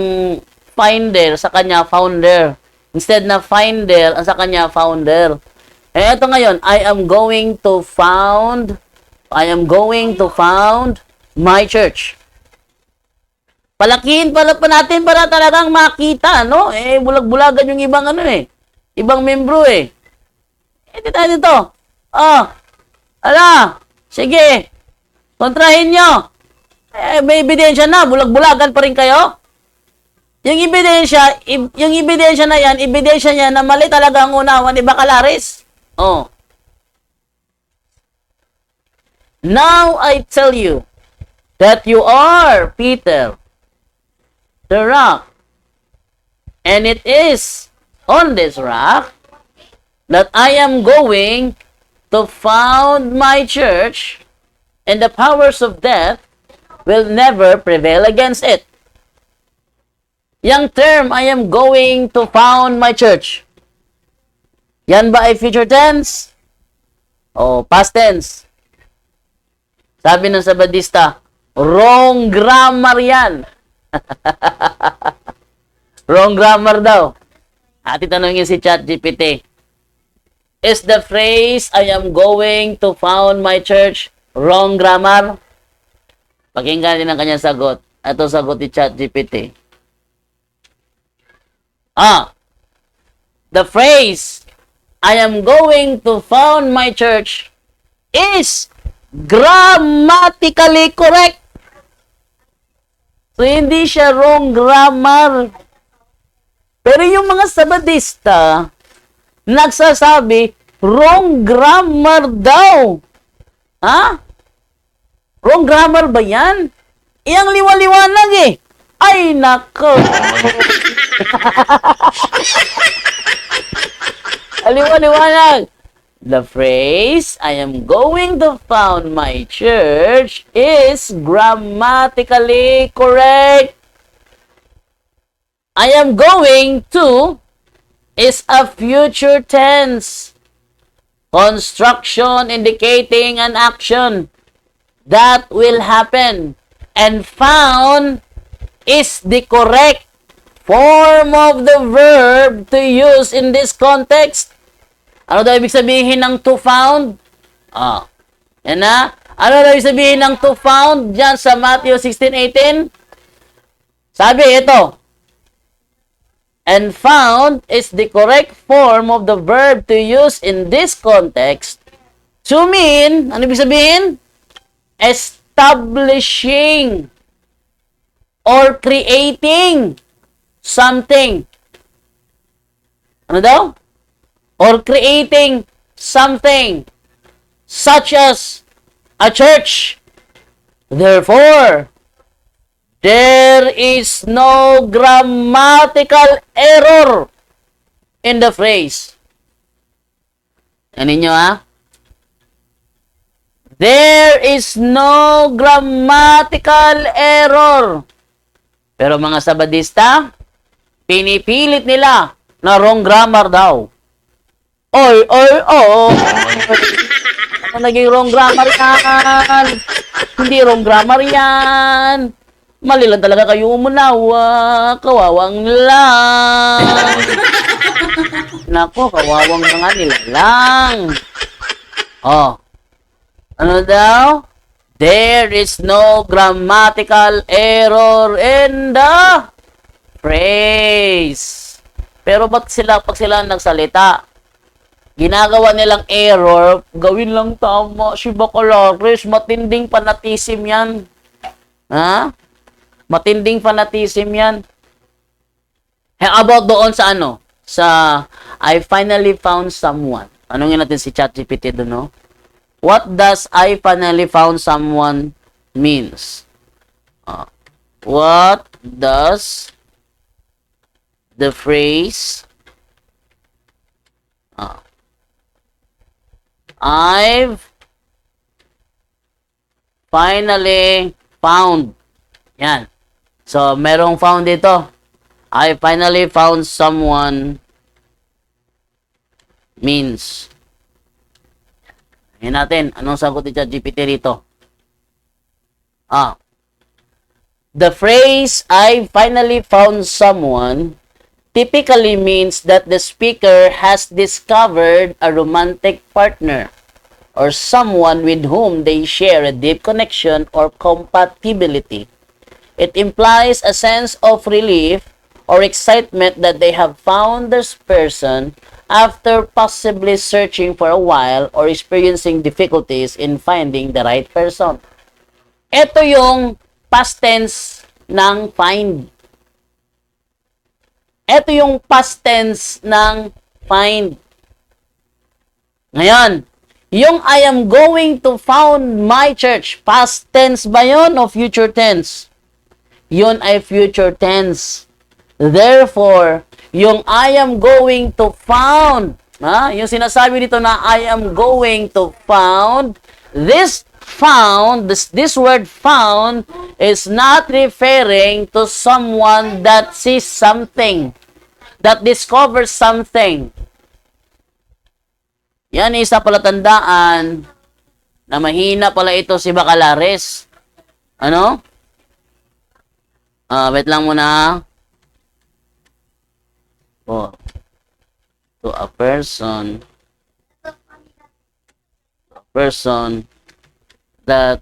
Speaker 1: finder, sa kanya founder. Instead na finder, ang sa kanya founder. Eh, ito ngayon, I am going to found my church. Palakihin pala pa natin para talagang makita, no? Eh, bulag-bulagan yung ibang ibang membro eh. Eh, dito. Sige. Kontrahin nyo. Eh, may ebidensya na, bulag-bulagan pa rin kayo. Yung ebidensya na yan, ebidensya niya na mali talaga ang unawa ni Bacalares. Oh. Now I tell you that you are Peter, the rock, and it is on this rock that I am going to found my church, and the powers of death will never prevail against it. Yang term, I am going to found my church. Yan ba ay future tense? O past tense? Sabi ng Sabadista, wrong grammar yan. Wrong grammar daw. Ati tanongin si ChatGPT. Is the phrase, I am going to found my church, wrong grammar? Pakinggan din ang kanyang sagot. Ito sagot ni ChatGPT. The phrase, I am going to found my church is grammatically correct. So, hindi siya wrong grammar. Pero yung mga Sabadista, nagsasabi, wrong grammar daw. Ha? Wrong grammar ba yan? Iyang liwaliwanag eh. Ay, nako. Liwanag. The phrase, I am going to found my church is grammatically correct. I am going to is a future tense. Construction indicating an action that will happen. And found is the correct form of the verb to use in this context. Ano daw ibig sabihin ng to found? Yan na. Ano daw ibig sabihin ng to found dyan sa Matthew 16:18? Sabi ito. And found is the correct form of the verb to use in this context to mean, ano ibig sabihin? Establishing or creating something. Ano daw? Or creating something such as a church. Therefore, There is no grammatical error in the phrase. Ano ninyo ha? There is no grammatical error. Pero mga Sabadista, pinipilit nila na wrong grammar daw. Oy, oy, oy. Ano naging wrong grammar yan? Hindi wrong grammar yan. Mali lang talaga kayo umunawa. Kawawang lang. Nako, kawawang mga nila lang. Oh. Ano daw? There is no grammatical error in the phrase. Pero ba't sila, pag sila nagsalita, ginagawa nilang error, gawin lang tama. Si Bacalaris, matinding fanatism yan. Ha? Matinding fanatism yan. How about doon sa ano? Sa I finally found someone. Anong natin si ChatGPT doon, no? What does I finally found someone means? What does the phrase I've finally found. Yan. So, merong found dito. I finally found someone means. Yan natin. Anong sagot ni ChatGPT rito? The phrase, I finally found someone, typically means that the speaker has discovered a romantic partner or someone with whom they share a deep connection or compatibility. It implies a sense of relief or excitement that they have found this person after possibly searching for a while or experiencing difficulties in finding the right person. Ito yung past tense ng find. Ito yung past tense ng find. Ngayon, yung I am going to found my church, past tense ba yun o future tense? Yun ay future tense. Therefore, yung I am going to found, yung sinasabi dito na I am going to found, this word found is not referring to someone that sees something, that discovers something. Yan isa palatandaan na mahina pala ito si Bacalaris. Ano? Wait lang muna. To a person that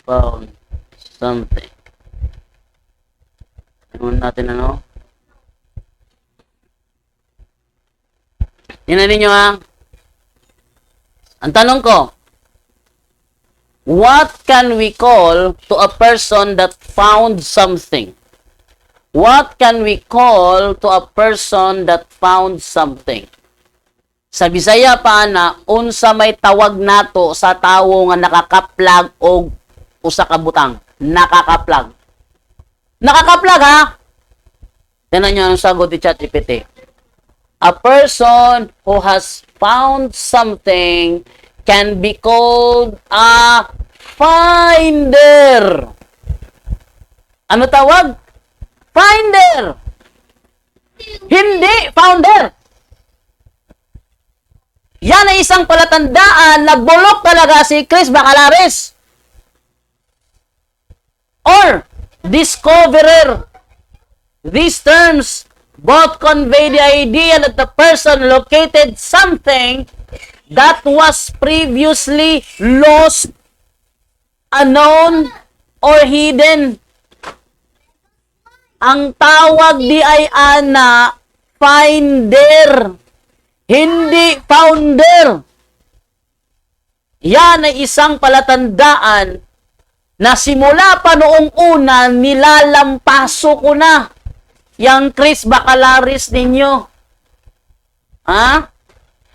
Speaker 1: found something. Tingnan natin ano. Tingnan ninyo ha. Ang tanong ko, what can we call to a person that found something? What can we call to a person that found something? Sa Bisaya pa na unsa may tawag nato sa tawo nga nakakaplag og usa ka butang. Nakakaplag. Nakakaplag ha? Tingnan niyo ang sagot ni ChatGPT. A person who has found something can be called a finder. Ano tawag? Finder. Hindi founder. Yan ay isang palatandaan na bulok talaga si Chris Bacalaris. Or discoverer. These terms both convey the idea that the person located something that was previously lost, unknown, or hidden. Ang tawag di ay ana finder, hindi founder. Yan ay isang palatandaan na simula pa noong una nilalampaso ko na yang Chris Bacalaris ninyo. Ha?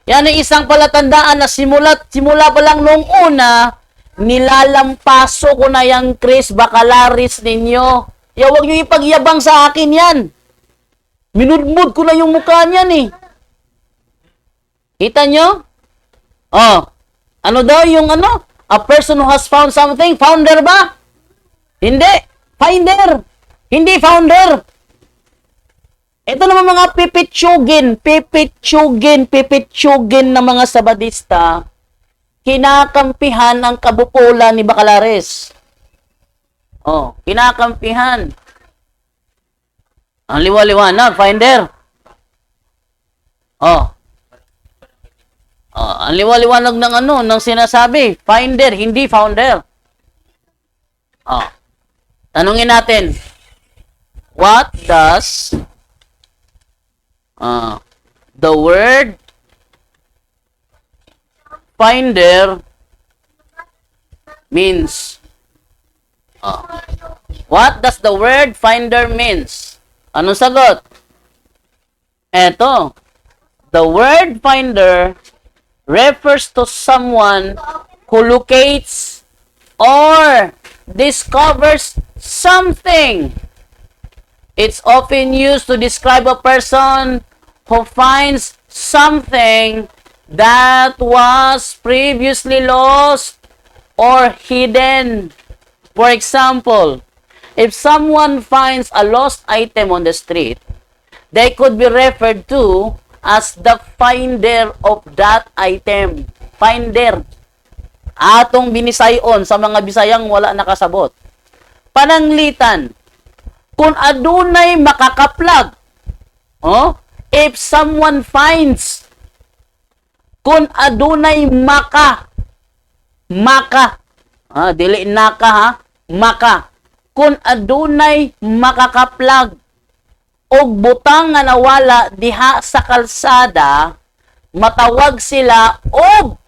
Speaker 1: Yan ay isang palatandaan na simula pa lang noong una Nilalampaso ko na yung Chris Bacalaris ninyo. Huwag nyo ipagyabang sa akin yan. Minudmud ko na yung mukha niyan eh. Kita nyo? Oh, ano daw yung ano? A person who has found something, founder ba? Hindi. Finder. Hindi founder. Ito naman mga pipitsugin na mga sabadista, kinakampihan ang kabupulan ni Bacalaris. Oh, kinakampihan. Ang liwa-liwanag, finder. Oh. Oh, ang liwa-liwanag ng ano, ng sinasabi, finder, hindi founder. Oh. Tanungin natin, what does the word finder means? What does the word finder means? Anong sagot? Eto. The word finder refers to someone who locates or discovers something. It's often used to describe a person who finds something that was previously lost or hidden. For example, if someone finds a lost item on the street, they could be referred to as the finder of that item. Finder. Atong binisayon sa mga Bisayang wala nakasabot. Pananglitan. Kung adunay makakaplag. Oh, if someone finds. Kung adunay dili naka ha, maka. Kung adunay makakaplag og butang nga nawala diha sa kalsada, matawag sila og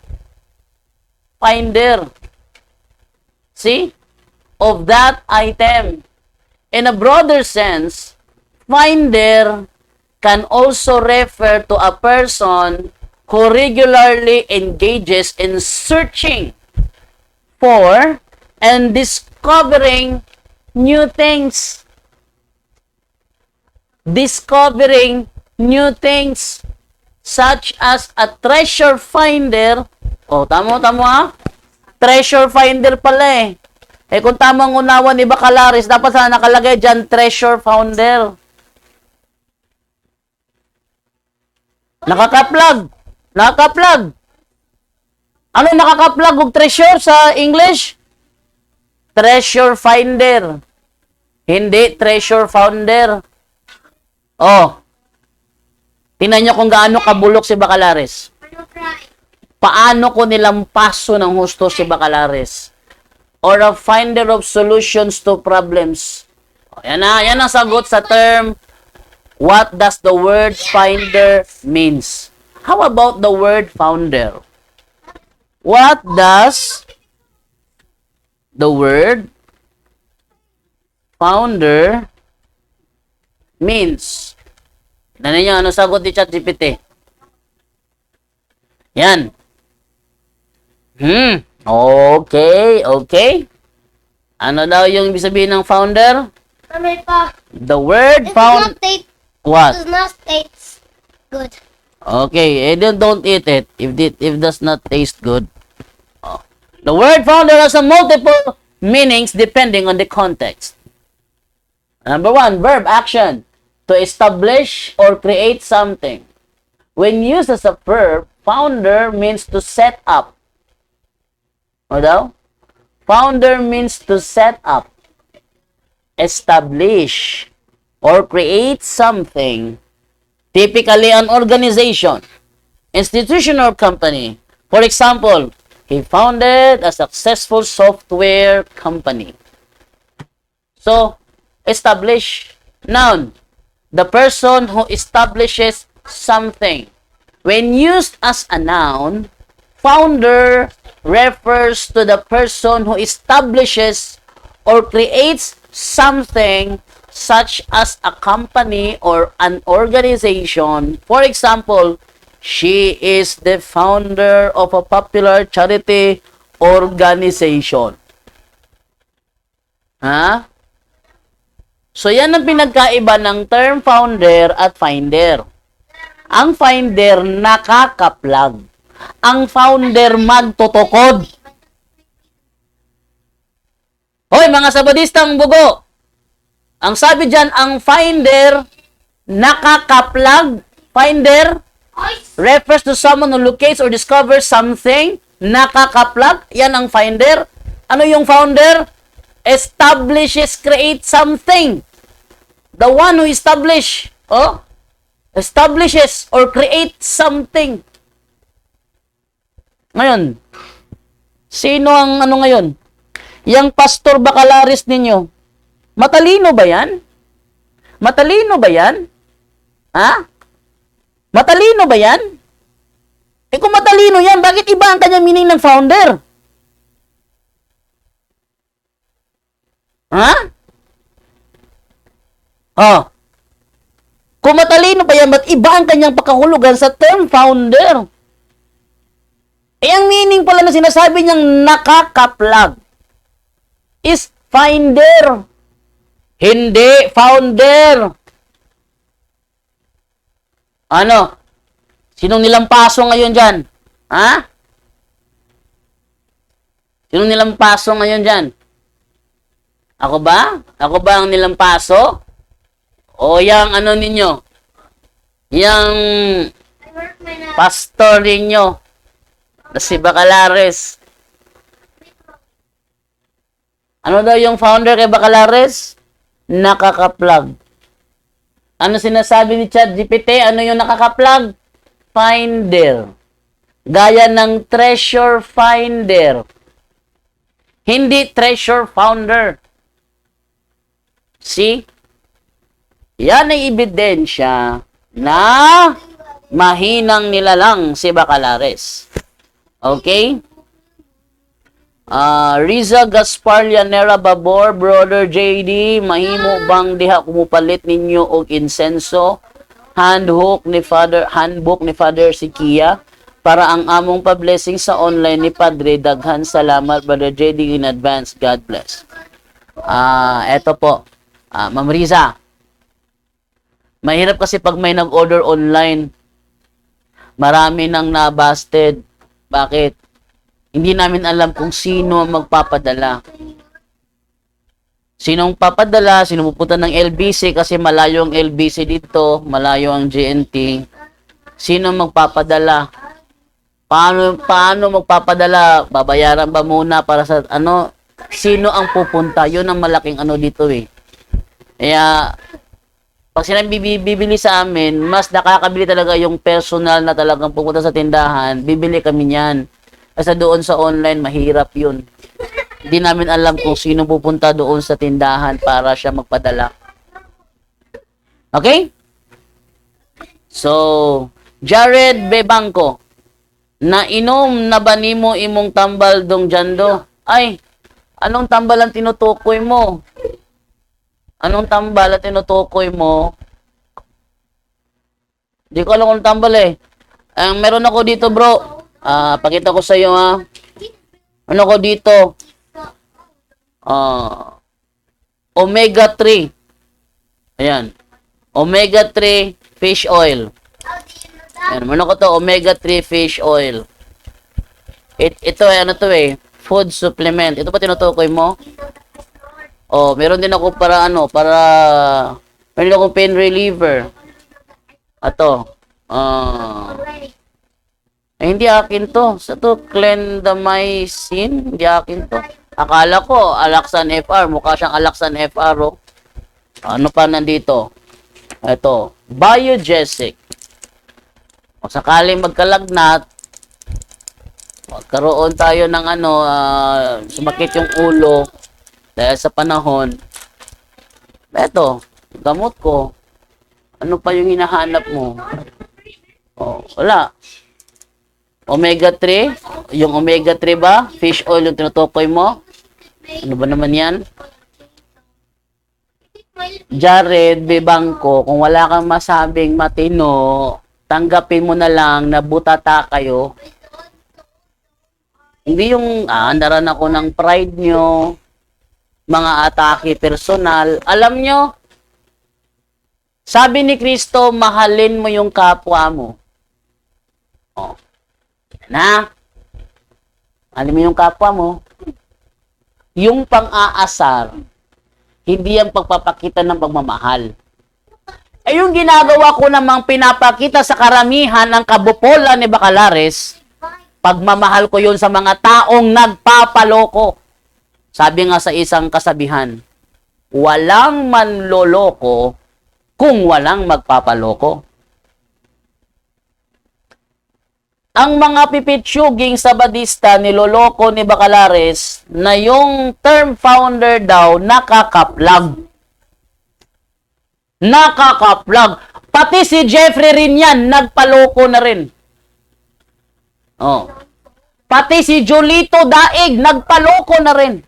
Speaker 1: finder. See? Of that item. In a broader sense, finder can also refer to a person who regularly engages in searching for and discovering new things. Discovering new things such as a treasure finder. Oh, tamo ha? Treasure finder pala eh. Kung tamang unawan ni Bacalaris, dapat sana nakalagay dyan, treasure founder. Nakakaplag. Ano nakakaplag og treasure sa English? Treasure finder. Hindi treasure founder. Oh. Tingnan nyo kung gaano kabulok si Bacalaris. Paano ko nilampaso ng husto si Bacalaris? Or a finder of solutions to problems. Oh, yan ang sagot sa term, what does the word finder means? How about the word founder? What does the word founder means? Tignan niyo, ano sagot ni ChatGPT? Yan. Okay. Ano daw yung ibig sabihin ng founder? The word found... What?
Speaker 4: Does not taste good.
Speaker 1: Okay, don't eat it if it does not taste good. Oh. The word founder has a multiple meanings depending on the context. Number 1, verb action. To establish or create something. When used as a verb, founder means to set up. Ano daw? Founder means to set up, establish, or create something. Typically an organization, institution, or company. For example, he founded a successful software company. So, establish. Noun. The person who establishes something. When used as a noun, founder refers to the person who establishes or creates something such as a company or an organization. For example, she is the founder of a popular charity organization. Ha? So, yan ang pinagkaiba ng term founder at finder. Ang finder, nakakaplag. Ang founder, magtutokod. Hoy, mga sabadistang bugo! Ang sabi dyan, ang finder, nakakaplag. Finder refers to someone who locates or discovers something. Nakakaplag. Yan ang finder. Ano yung founder? Establishes, create something. The one who establishes or create something. Ngayon, sino ang ano ngayon? Yang pastor bakalaris ninyo. Matalino ba yan? Matalino ba yan? Ha? Matalino ba yan? Eh kung matalino yan, bakit iba ang kanyang meaning ng founder? Ha? Oh. Kung matalino ba yan, ba't iba ang kanyang pagkahulugan sa term founder? Eh, ang meaning pala na sinasabi niyang nakakaplag is finder. Hindi founder. Ano? Sinong nilampaso ngayon dyan? Ha? Sinong nilampaso ngayon dyan? Ako ba? Ako ba ang nilampaso? O yang ano ninyo? Yang pastor ninyo? Na si Bacalares. Ano daw yung founder kay Bacalares? Nakakaplag. Ano sinasabi ni ChatGPT? Ano yung nakakaplag? Finder. Gaya ng treasure finder. Hindi treasure founder. See? Yan ay ebidensya na mahinang nilalang si Bacalares. Okay? Riza Gaspar Llanera Babor, Brother JD, mahimo bang diha kumupalit ninyo og insenso? Handbook ni Father Sikia para ang among pa-blessing sa online ni Padre. Daghan salamat, Brother JD, in advance. God bless. Eto po. Ma'am Riza, mahirap kasi pag may nag-order online, marami nang nabasted. Bakit? Hindi namin alam kung sino ang magpapadala. Sinong papadala, sino pupunta ng LBC kasi malayo ang LBC dito, malayo ang GNT. Sino magpapadala? Paano magpapadala? Babayaran ba muna para sa ano? Sino ang pupunta? Yun ang malaking ano dito eh. Kaya, pag sinabi bibili sa amin, mas nakakabili talaga yung personal na talagang pupunta sa tindahan, bibili kami niyan. Kasi doon sa online, mahirap yun. Hindi namin alam kung sino pupunta doon sa tindahan para siya magpadala. Okay? So, Jared Bebangko, nainom na ba nimo imong tambal dong jando? Ay, anong tambal ang tinutukoy mo? Anong tambal at tinutukoy mo? Di ko alam kung tambal eh. Meron ako dito bro. Pakita ko sa iyo ha. Ano ko dito? Omega 3. Ayan. Omega 3 fish oil. Ayan. Ano ko to? Omega 3 fish oil. Ito eh, ano to eh? Food supplement. Ito pa tinutukoy mo? Meron din ako para ano, meron din ako pain reliever. Ato. Hindi akin to. Sa to, clindamycin. Hindi akin to. Akala ko, Alaxan FR. Mukha siyang Alaxan FR, oh. Ano pa nandito? Ito, Biogesic. O sakaling magkalagnat, magkaroon tayo ng ano, sumakit yung ulo, dahil sa panahon, eto, gamot ko. Ano pa yung hinahanap mo? Wala. Omega 3? Yung omega 3 ba? Fish oil yung tinutukoy mo? Ano ba naman yan? Jared Bebangko, kung wala kang masabing matino, tanggapin mo na lang na butata kayo. Hindi yung andaran ako ng pride nyo, mga atake personal. Alam nyo, sabi ni Kristo, mahalin mo yung kapwa mo. Oh. Na, mahalin mo yung kapwa mo. Yung pang-aasar, hindi ang pagpapakita ng pagmamahal. Eh yung ginagawa ko namang pinapakita sa karamihan ng kabupolan ni Bacalares, pagmamahal ko yun sa mga taong nagpapaloko. Sabi nga sa isang kasabihan, walang manloloko kung walang magpapaloko. Ang mga pipitsyuging sabadista niloloko ni Bacalares na yung term founder daw nakakaplag. Nakakaplag. Pati si Jeffrey rin yan, nagpaloko na rin. Oh. Pati si Jolito Daig, nagpaloko na rin.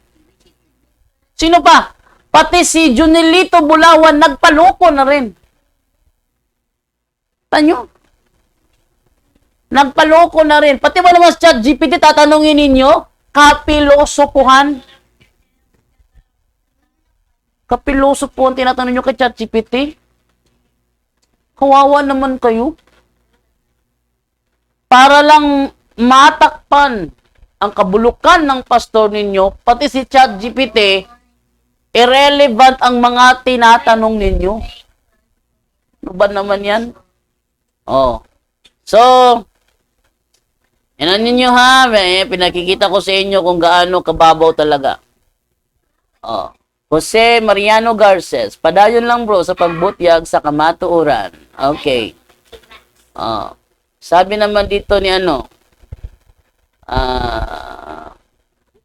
Speaker 1: Sino pa? Pati si Junilito Bulawan, nagpaloko na rin. Tanyo? Nagpaloko na rin. Pati ba naman sa ChatGPT, tatanungin ninyo, kapilosopuhan? Kapilosopuhan, tinatanong nyo kay ChatGPT? Kawawa naman kayo. Para lang matakpan ang kabulukan ng pastor ninyo, pati si ChatGPT, irrelevant ang mga tinatanong ninyo. Ano ba naman yan? Oh. So, yan ninyo ha, pinakikita ko sa inyo kung gaano kababaw talaga. Oh. Jose Mariano Garces, padayon lang bro sa pagbutyag sa kamatuoran. Okay. Oh. Sabi naman dito ni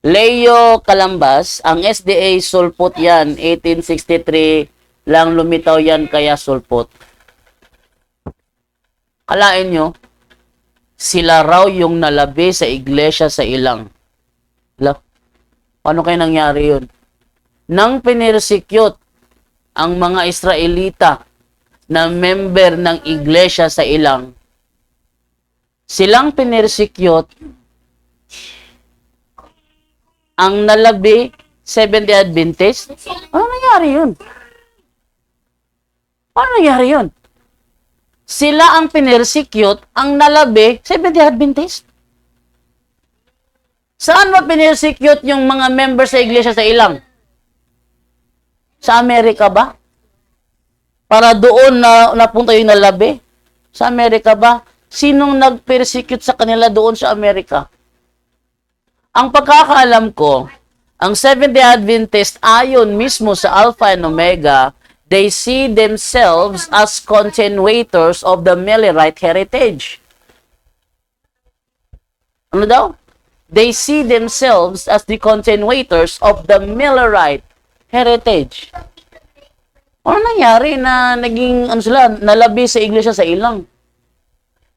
Speaker 1: Leo Calambas, ang SDA sulpot yan, 1863 lang lumitaw yan kaya sulpot. Kalain nyo, sila raw yung nalabi sa iglesia sa ilang. Paano kayo nangyari yun? Nang pinirsecute ang mga Israelita na member ng iglesia sa ilang, silang pinirsecute ang nalabi, Seventh-day Adventist. Ano nangyari yun? Paano nangyari yun? Sila ang pinirsecute, ang nalabi, Seventh-day Adventist. Saan ba pinirsecute yung mga member sa iglesia sa ilang? Sa Amerika ba? Para doon na napunta yung nalabi? Sa Amerika ba? Sinong nag-persecute sa kanila doon sa Amerika? Ang pagkakaalam ko, ang Seventh-day Adventist ayon mismo sa Alpha and Omega, they see themselves as continuators of the Millerite heritage. Ano daw? They see themselves as the continuators of the Millerite heritage. Ano nangyari na naging, nalabi sa iglesia sa ilang?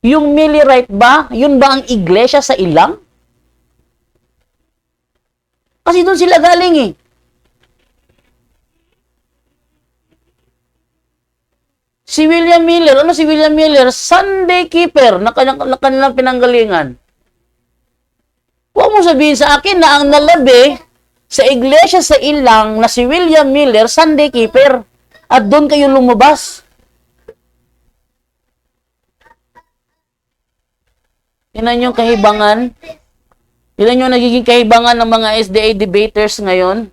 Speaker 1: Yung Millerite ba? Yun ba ang iglesia sa ilang? Kasi doon sila galing eh. Si William Miller, ano si William Miller? Sunday keeper na kanilang pinanggalingan. Huwag mo sabihin sa akin na ang nalabi sa iglesia sa ilang na si William Miller, Sunday keeper. At doon kayo lumabas. Tingnan yung kahibangan. Tingnan yung nagiging kahibangan ng mga SDA debaters ngayon.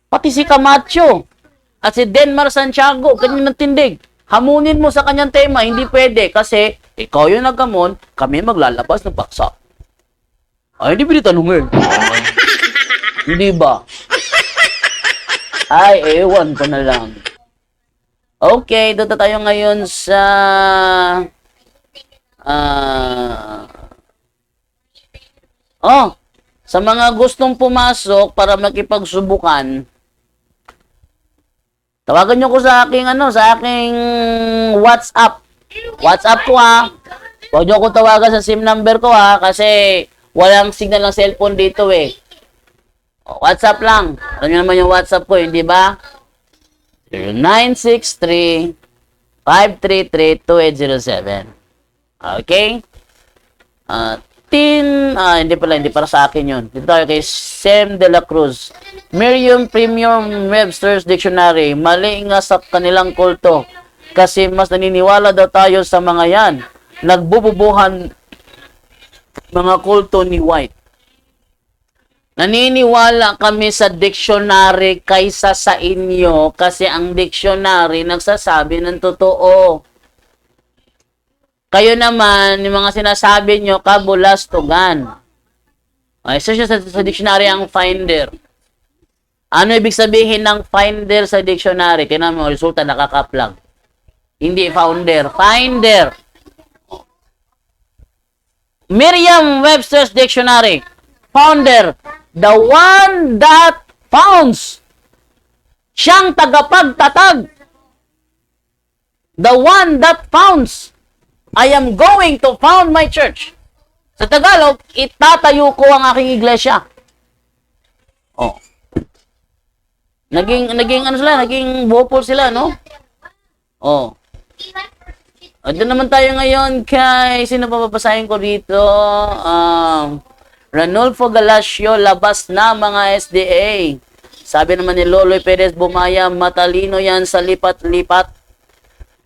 Speaker 1: Pati si Camacho at si Denmar Santiago, kanyang tindig. Hamunin mo sa kanyang tema, hindi pwede kasi ikaw yung nagkamon, kami maglalabas ng paksa. Ay, hindi pwede tanungin. Hindi ba? Ay, ewan ko na lang. Okay, dito tayo ngayon sa sa mga gustong pumasok para makipagsubukan, tawagan nyo ko sa aking sa aking WhatsApp. WhatsApp ko ha. Huwag nyo ko tawagan sa SIM number ko ha kasi walang signal ng cellphone dito eh. WhatsApp lang. Alam nyo naman yung WhatsApp ko, hindi ba? 0963-533-2807. Okay? hindi para sa akin yun. Dito tayo kay Sem de la Cruz. Merriam-Webster's Webster's Dictionary, mali nga sa kanilang kulto. Kasi mas naniniwala daw tayo sa mga yan. Nagbububuhan mga kulto ni White. Naniniwala kami sa dictionary kaysa sa inyo kasi ang dictionary nagsasabi ng totoo. Kayo naman, yung mga sinasabi nyo, kabulastugan. Okay, so siya sa dictionary ang finder. Ano ibig sabihin ng finder sa dictionary? Tingnan mo, resulta nakaka-plug. Hindi founder, finder. Merriam-Webster's Dictionary, founder, the one that founds. Siyang tagapagtatag. The one that founds. I am going to found my church. Sa Tagalog, itatayo ko ang aking iglesia. Oh. Naging bopol sila, no? Oh. Doon naman tayo ngayon kay, sino pa babasahin ko dito? Ranulfo Galacio, labas na mga SDA. Sabi naman ni Loloy Perez Bumaya, matalino yan sa lipat-lipat.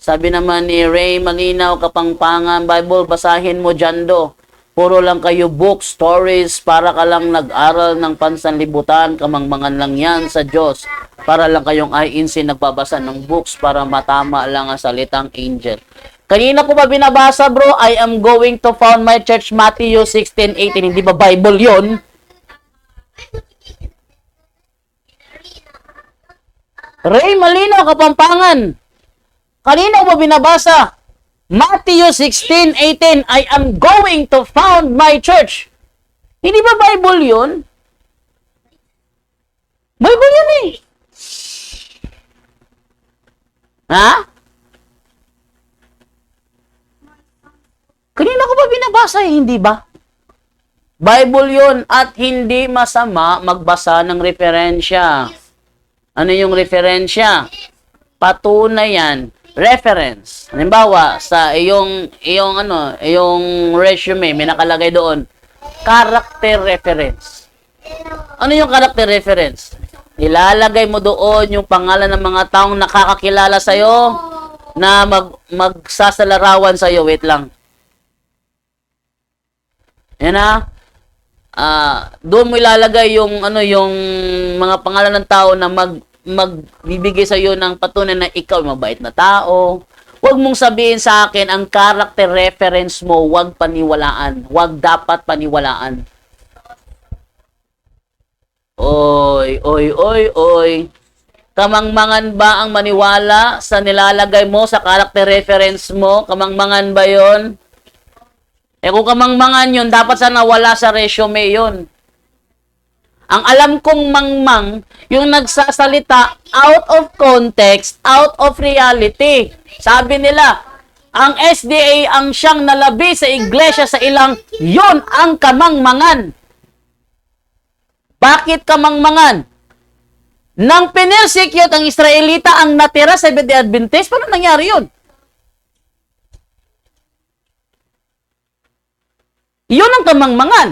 Speaker 1: Sabi naman ni Ray Malinaw, Kapangpangan, Bible, basahin mo dyan do. Puro lang kayo book, stories, para ka lang nag-aral ng pansanlibutan, kamangmangan lang yan sa Diyos. Para lang kayong INC nagbabasa ng books para matama lang ang salitang angel. Kanina ko ba binabasa, bro? I am going to found my church, Matthew 16:18. Hindi ba Bible yon? Ray Malinaw, Kapampangan. Kanina ko ba binabasa? Matthew 16:18. I am going to found my church. Hindi ba Bible yon? Bible yun eh. Ha? Kanina ko ba binabasa eh, hindi ba? Bible yun at hindi masama magbasa ng referensya. Ano yung referensya? Patunay yan. Reference. Halimbawa, sa iyong resume, may nakalagay doon, character reference. Ano yung character reference? Ilalagay mo doon yung pangalan ng mga taong nakakakilala sa'yo na magsasalarawan sa'yo. Wait lang. Yan na. Doon mo ilalagay yung mga pangalan ng tao na magbibigay sa iyo ng patunay na ikaw ay mabait na tao. Huwag mong sabihin sa akin ang character reference mo, huwag paniwalaan. Huwag dapat paniwalaan. Oy. Kamangmangan ba ang maniwala sa nilalagay mo sa character reference mo? Kamangmangan ba 'yon? Kung kamangmangan 'yon, dapat sana wala sa resume 'yon. Ang alam kong mangmang, yung nagsasalita out of context, out of reality. Sabi nila, ang SDA ang siyang nalabi sa iglesia sa ilang, yun ang kamangmangan. Bakit kamangmangan? Nang pinersecute ang Israelita ang natira sa Seventh-day Adventist, paano nangyari yun? Yun ang kamangmangan.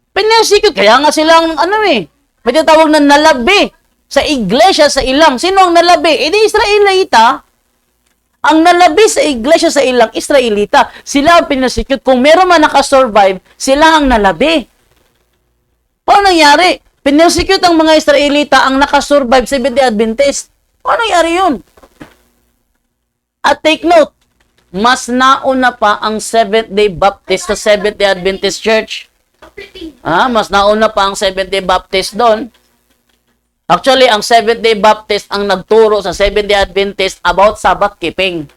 Speaker 1: Pinersecute, kaya nga silang, may tawag na nalabi sa iglesia sa ilang. Sino ang nalabi? Di Israelita. Ang nalabi sa iglesia sa ilang, Israelita. Sila ang pinersecute. Kung meron man nakasurvive, sila ang nalabi. Paano nangyari? Pinersecute ang mga Israelita ang nakasurvive sa Seventh-day Adventist. Paano nangyari yun? At take note, mas nauna pa ang Seventh-day Baptist sa Seventh-day Adventist Church. Mas nauna pa ang Seventh-day Baptist doon. Actually, ang Seventh-day Baptist ang nagturo sa Seventh-day Adventist about Sabbath keeping.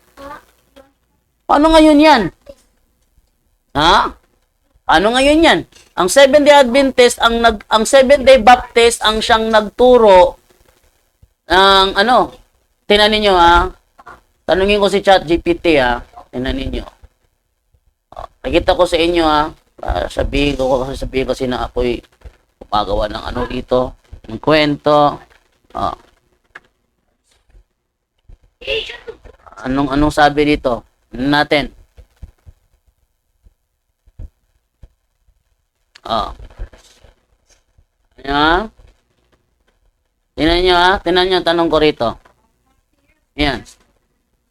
Speaker 1: Paano ngayon yan? Ano ngayon yan? Ang Seventh-day Adventist, ang Seventh-day Baptist ang siyang nagturo ng Tingnan ninyo Tanungin ko si ChatGPT Tingnan ninyo. Nakita ko sa inyo sabihin ko kasi na ako'y gumagawa ng dito, ng kwento. Anong sabi dito? Natin. Oh. Ayan. Tingnan nyo ha. Tingnan nyo ang tanong ko rito. Ayan.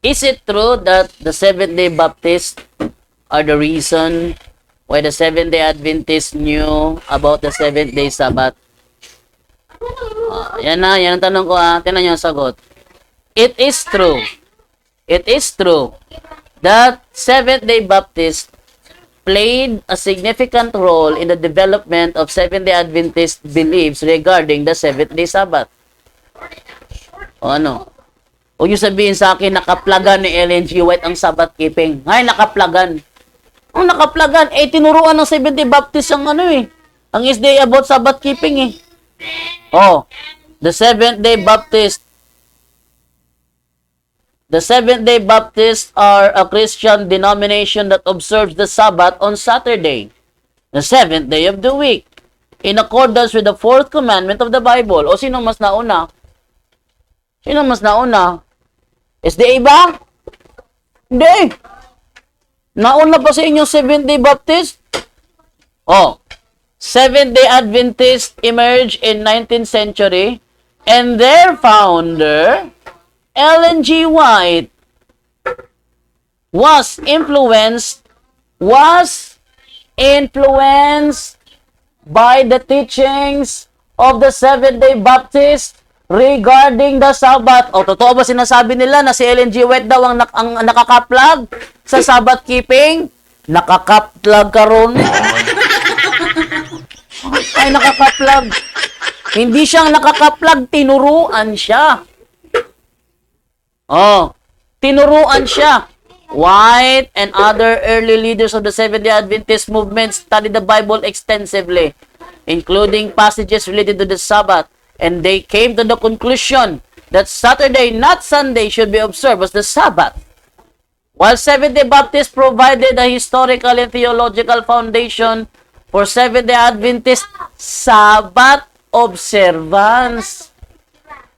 Speaker 1: Is it true that the Seventh-day Baptists are the reason why the Seventh-day Adventists knew about the Seventh-day Sabbath? Yan na. Yan ang tanong ko ha. Tingnan nyo ang sagot. It is true. It is true that Seventh-day Baptists played a significant role in the development of Seventh-day Adventist beliefs regarding the Seventh-day Sabbath. O ano? Huwag niyo sabihin sa akin, nakaplagan ni Ellen G. White ang Sabbath keeping. Ay, nakaplagan. Ang nakaplagan, tinuruan ng Seventh-day Baptist ang ano eh. Ang SDA about Sabbath keeping eh. Oh, the Seventh-day Baptist. The Seventh-day Baptists are a Christian denomination that observes the Sabbath on Saturday, the seventh day of the week, in accordance with the fourth commandment of the Bible. O sino mas nauna? Sino mas nauna? SDA ba? Hindi. Nauna pa sa inyong Seventh-day Baptist? Oh, Seventh-day Adventists emerged in 19th century and their founder, Ellen G. White, was influenced by the teachings of the Seventh-day Baptist regarding the Sabbath. O, totoo ba sinasabi nila na si Ellen G. White daw ang nakakaplag sa Sabbath keeping? Nakakaplag ka ron. Ay, nakakaplag. Hindi siyang nakakaplag, tinuruan siya. Oh, tinuruan siya. White and other early leaders of the Seventh-day Adventist movement studied the Bible extensively, including passages related to the Sabbath, and they came to the conclusion that Saturday, not Sunday, should be observed as the Sabbath. While Seventh-day Baptists provided a historical and theological foundation for Seventh-day Adventist Sabbath observance,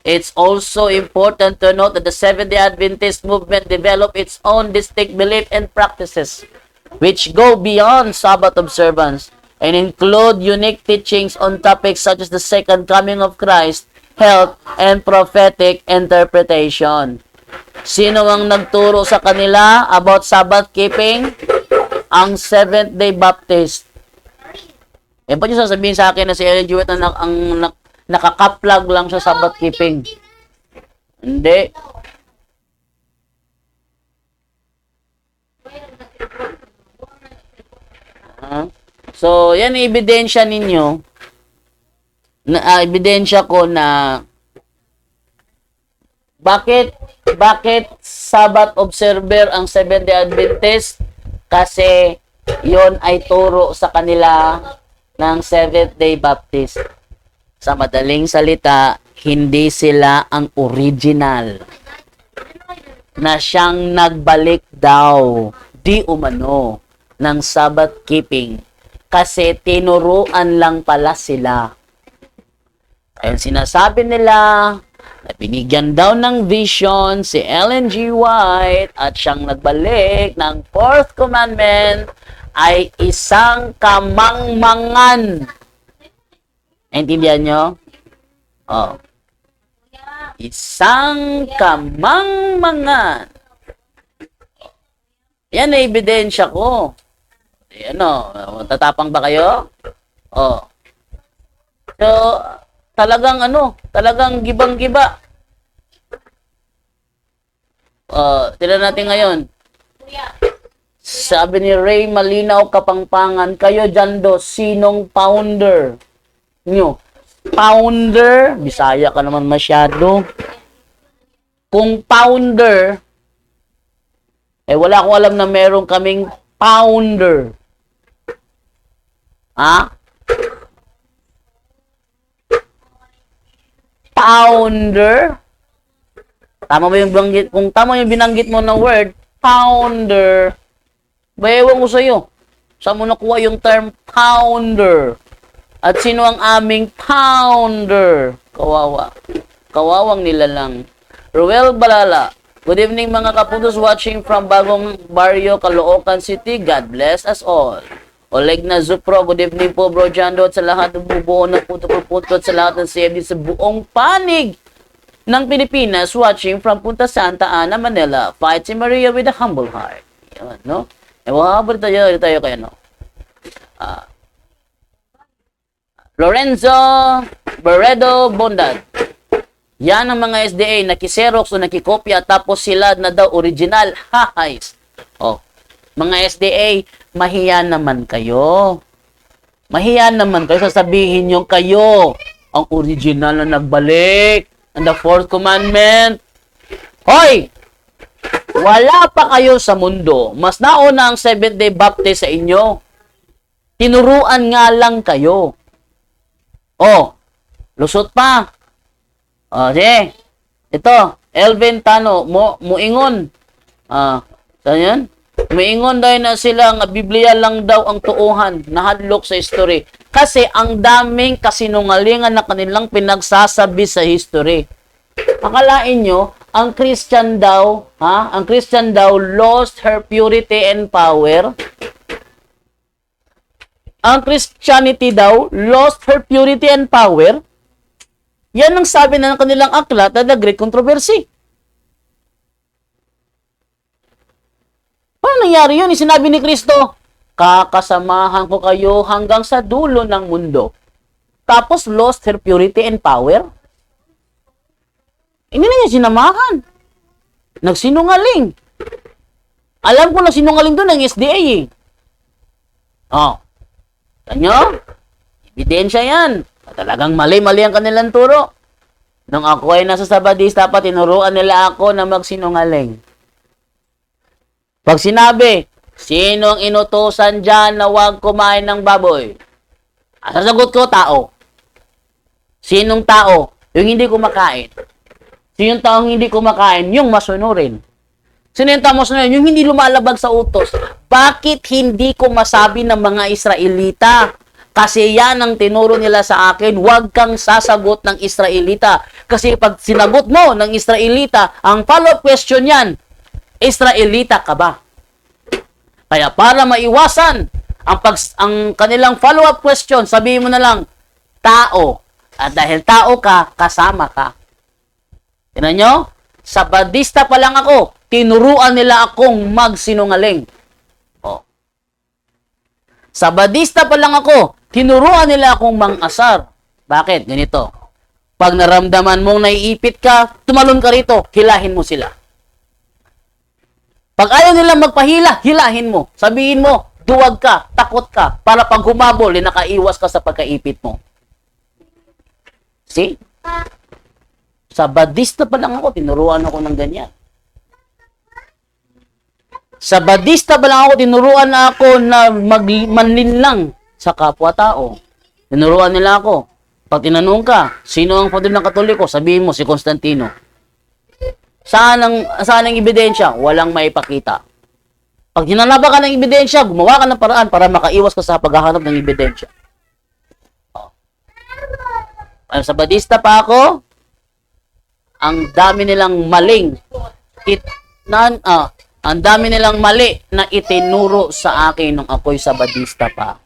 Speaker 1: it's also important to note that the Seventh-day Adventist movement developed its own distinct belief and practices, which go beyond Sabbath observance and include unique teachings on topics such as the second coming of Christ, health, and prophetic interpretation. Sino ang nagturo sa kanila about Sabbath keeping? Ang Seventh-day Baptist. Pa niyo sasabihin sa akin na si Ellen G. White ang nakakaplag lang sa Sabbath keeping. Hindi. So, yan ang ebidensya ninyo. Ebidensya ko na bakit Sabbath observer ang Seventh-day Adventist? Kasi yon ay turo sa kanila ng Seventh-day Baptist. Sa madaling salita, hindi sila ang original na siyang nagbalik daw di umano ng Sabbath keeping kasi tinuruan lang pala sila. Ayun sinasabi nila na binigyan daw ng vision si Ellen G. White at siyang nagbalik ng fourth commandment ay isang kamangmangan. Naintindihan nyo? Oh. Isang kamangmangan. Yan na ebidensya ko. Ano, tatapang ba kayo? Oh. So, talagang gibang-giba. Tignan natin ngayon. Sabi ni Ray Malinaw Kapangpangan, kayo dyan do, sinong founder nyo? Founder, Bisaya ka naman masyado. Kung founder, wala akong alam na meron kaming founder. Ha? Founder? Tama ba yung binanggit? Kung tama yung binanggit mo ng word, founder, bayawan ko sa'yo. Saan mo nakuha yung term founder? At sino ang aming founder? Kawawa. Kawawang nila lang. Ruel Balala. Good evening mga kapuntos watching from Bagong Barrio, Caloocan City. God bless us all. Oleg na Zupro, good evening po bro Jando at sa lahat ng bubuo ng punto at sa lahat ng CFD sa buong panig ng Pilipinas watching from Punta Santa Ana, Manila. Fight si Maria with a humble heart. Yan, no? Habol tayo kayo, no? Lorenzo Barredo Bondad. Yan ang mga SDA, nakiserox o nakikopya tapos sila na daw original. Hahais. Oh, mga SDA, mahiya naman kayo. Mahiya naman kayo. Sasabihin nyo kayo ang original na nagbalik. And the fourth commandment. Hoy! Wala pa kayo sa mundo. Mas nauna ang Seventh-day Baptist sa inyo. Tinuruan nga lang kayo. Oh, lusot pa. Oh, sige. Ito, Elvin Tano, muingon. Saan yan? Muingon dahil na sila nga Biblia lang daw ang tuuhan, nahadlok sa history. Kasi ang daming kasinungalingan na kanilang pinagsasabi sa history. Akalain nyo, ang Christian daw, ang Christian daw lost her purity and power. Ang Christianity daw lost her purity and power. Yan ang sabi na ng kanilang aklat na the Great Controversy. Paano nangyari yun? Sinabi ni Kristo, kakasamahan ko kayo hanggang sa dulo ng mundo. Tapos lost her purity and power. Hindi na niya sinamahan. Nagsinungaling. Alam ko na sinungaling doon ng SDA eh. Oh. Tanyo? Ebidensya yan. Talagang mali-mali ang kanilang turo. Nung ako ay nasa Sabadista pa, tinuruan nila ako na magsinungaling. Pag sinabi, sino ang inutusan dyan na huwag kumain ng baboy? Ang sasagot ko, tao. Sinong tao? Yung hindi kumakain. Sinong taong hindi kumakain? Yung masunurin. Sino yung taong masunurin? Yung hindi lumalabag sa utos. Bakit hindi ko masabi ng mga Israelita? Kasi yan ang tinuro nila sa akin, huwag kang sasagot ng Israelita. Kasi pag sinagot mo ng Israelita, ang follow-up question yan, Israelita ka ba? Kaya para maiwasan ang kanilang follow-up question, sabihin mo na lang, tao. At dahil tao ka, kasama ka. Tingnan nyo? Sabadista pa lang ako, tinuruan nila akong magsinungaling. Oh. Sabadista pa lang ako, tinuruan nila akong mang-asar. Bakit? Ganito. Pag naramdaman mong naiipit ka, tumalon ka rito, hilahin mo sila. Pag ayaw nilang magpahila, hilahin mo. Sabihin mo, duwag ka, takot ka, para pag humabol, nakaiwas ka sa pagkaipit mo. See? Sabadista pa lang ako, tinuruan ako ng ganyan. Sabadista pa lang ako, tinuruan na ako na manlinlang sa kapwa-tao. Tinuruan nila ako. Pag tinanong ka, sino ang father ng Katoliko? Sabihin mo, si Constantino. Saan ang ebidensya? Walang maipakita. Pag hinanaba ka ng ebidensya, gumawa ka ng paraan para makaiwas ka sa paghahanap ng ebidensya. Sabadista pa ako, ang dami nilang maling ang dami nilang mali na itinuro sa akin nung ako'y sabadista pa.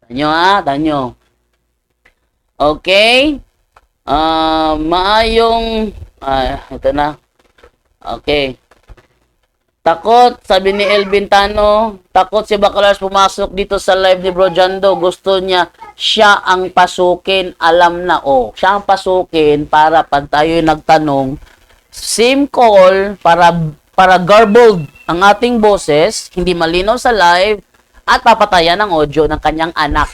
Speaker 1: Tanyo. Okay? Ito na. Okay. Takot, sabi ni Elvin Tano, takot si Bacalars pumasok dito sa live ni Bro Jando. Gusto niya, siya ang pasukin. Alam na, siya ang pasukin para pag tayo nagtanong, same call, para garbled ang ating boses, hindi malinaw sa live, at papatayan ang audio ng kanyang anak.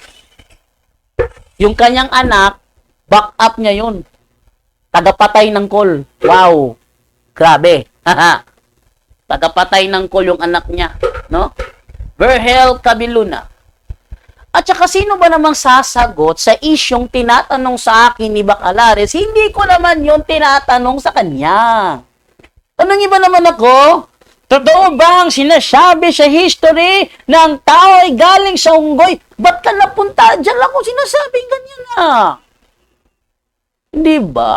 Speaker 1: Yung kanyang anak, back up niya yun. Tagapatay ng call. Wow. Grabe. Tagapatay ng call yung anak niya. No? Verhel Cabiluna. At saka sino ba namang sasagot sa isyong tinatanong sa akin ni Bacalares? Hindi ko naman yon tinatanong sa kanya. Tanongin ba naman ako? Totoo bang sinasabi sa history ng tao ay galing sa unggoy? Ba't ka napunta? Diyan lang ko sinasabing ganyan na. Hindi ba?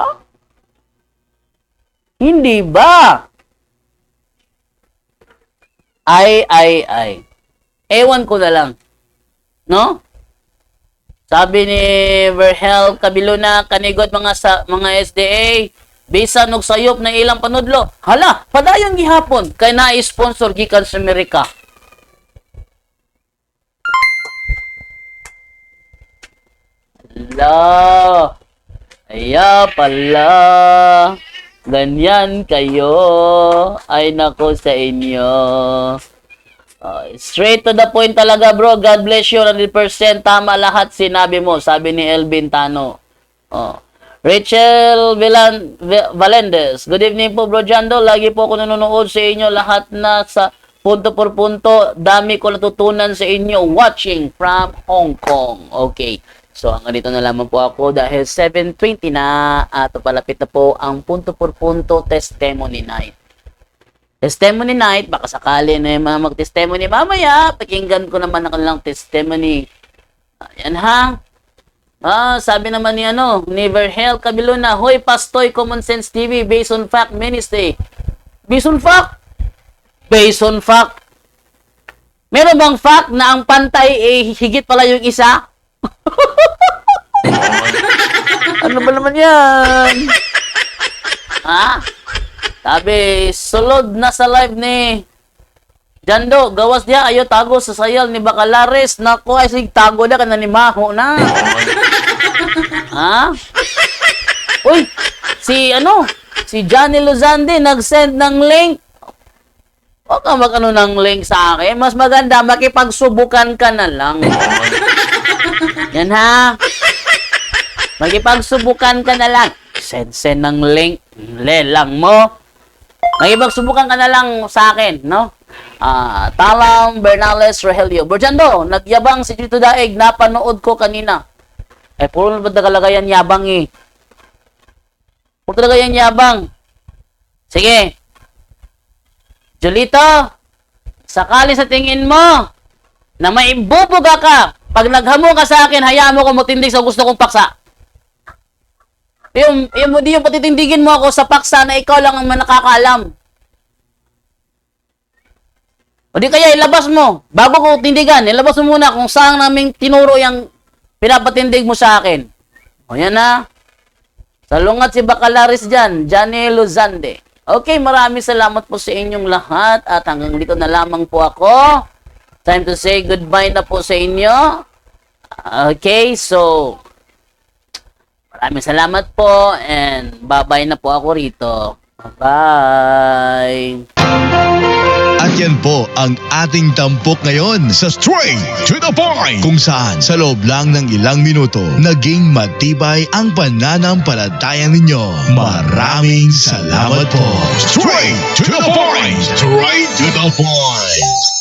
Speaker 1: Hindi ba? Ay. Ewan ko na lang. No? Sabi ni Verhel Kabiluna, kanigot mga SDA, bisan og sayop na ilang panudlo. Hala, padayon gihapon kay na-sponsor gikan sa Amerika. Hala. Aya pala. Ganyan kayo. Ay nako sa inyo. Straight to the point talaga, bro. God bless you 100%. Tama lahat sinabi mo, sabi ni Elvin Tano. Rachel Valendes. Good evening po, bro Jando. Lagi po ako nanonood sa inyo. Lahat na sa punto por punto. Dami ko natutunan sa inyo. Watching from Hong Kong. Okay. So, hanggang dito na lamang po ako dahil 7:20 na at palapit na po ang punto por punto testimony night. Testimony night, baka sakali na yung mga mag-testimony mamaya, pakinggan ko naman ang kanilang testimony. Ayan ha. Sabi naman ni Verhel Kabiluna, Hoy Pastoy Common Sense TV, based on fact ministry. Based on fact? Based on fact. Meron bang fact na ang pantay higit pala yung isa? Ano ba naman yan? Ha? Sabi, sulod na sa live ni Jando, gawas diya, ayo tago sa sayal ni Bacalares. Naku, ay sig tago na ka na ni Maho na. Ha? Uy, si Johnny Luzande nag-send ng link. Huwag ka mag-ano ng link sa akin. Mas maganda, makipagsubukan ka na lang. Yan ha. Makipagsubukan ka na lang. Send ng link. Lelang mo. Makipagsubukan ka na lang sa akin, no? Talam Bernales Rogelio. Borjando, nagyabang si Tito Daig. Napanood ko kanina. Puro na ba tagalagayan yabang eh. Puro talaga yan yabang. Sige. Julito, sakali sa tingin mo na maibubuga ka, pag naghamo ka sa akin, hayaan mo ko matindig sa gusto kong paksa. Yung patitindigin mo ako sa paksa na ikaw lang ang nakakaalam. O di kaya ilabas mo. Bago ko tindigan, ilabas mo muna kung saan namin tinuro yung pinapatindig mo sa akin. O yan na. Salungat si Bacalares dyan, Johnny Luzande. Okay, maraming salamat po sa inyong lahat. At hanggang dito na lamang po ako. Time to say goodbye na po sa inyo. Okay, so maraming salamat po and bye-bye na po ako rito. Bye!
Speaker 2: At yan po ang ating tampok ngayon sa Straight to the Point, kung saan sa loob lang ng ilang minuto naging matibay ang pananampalataya ninyo. Maraming salamat po. Straight to the Point! Straight to the Point!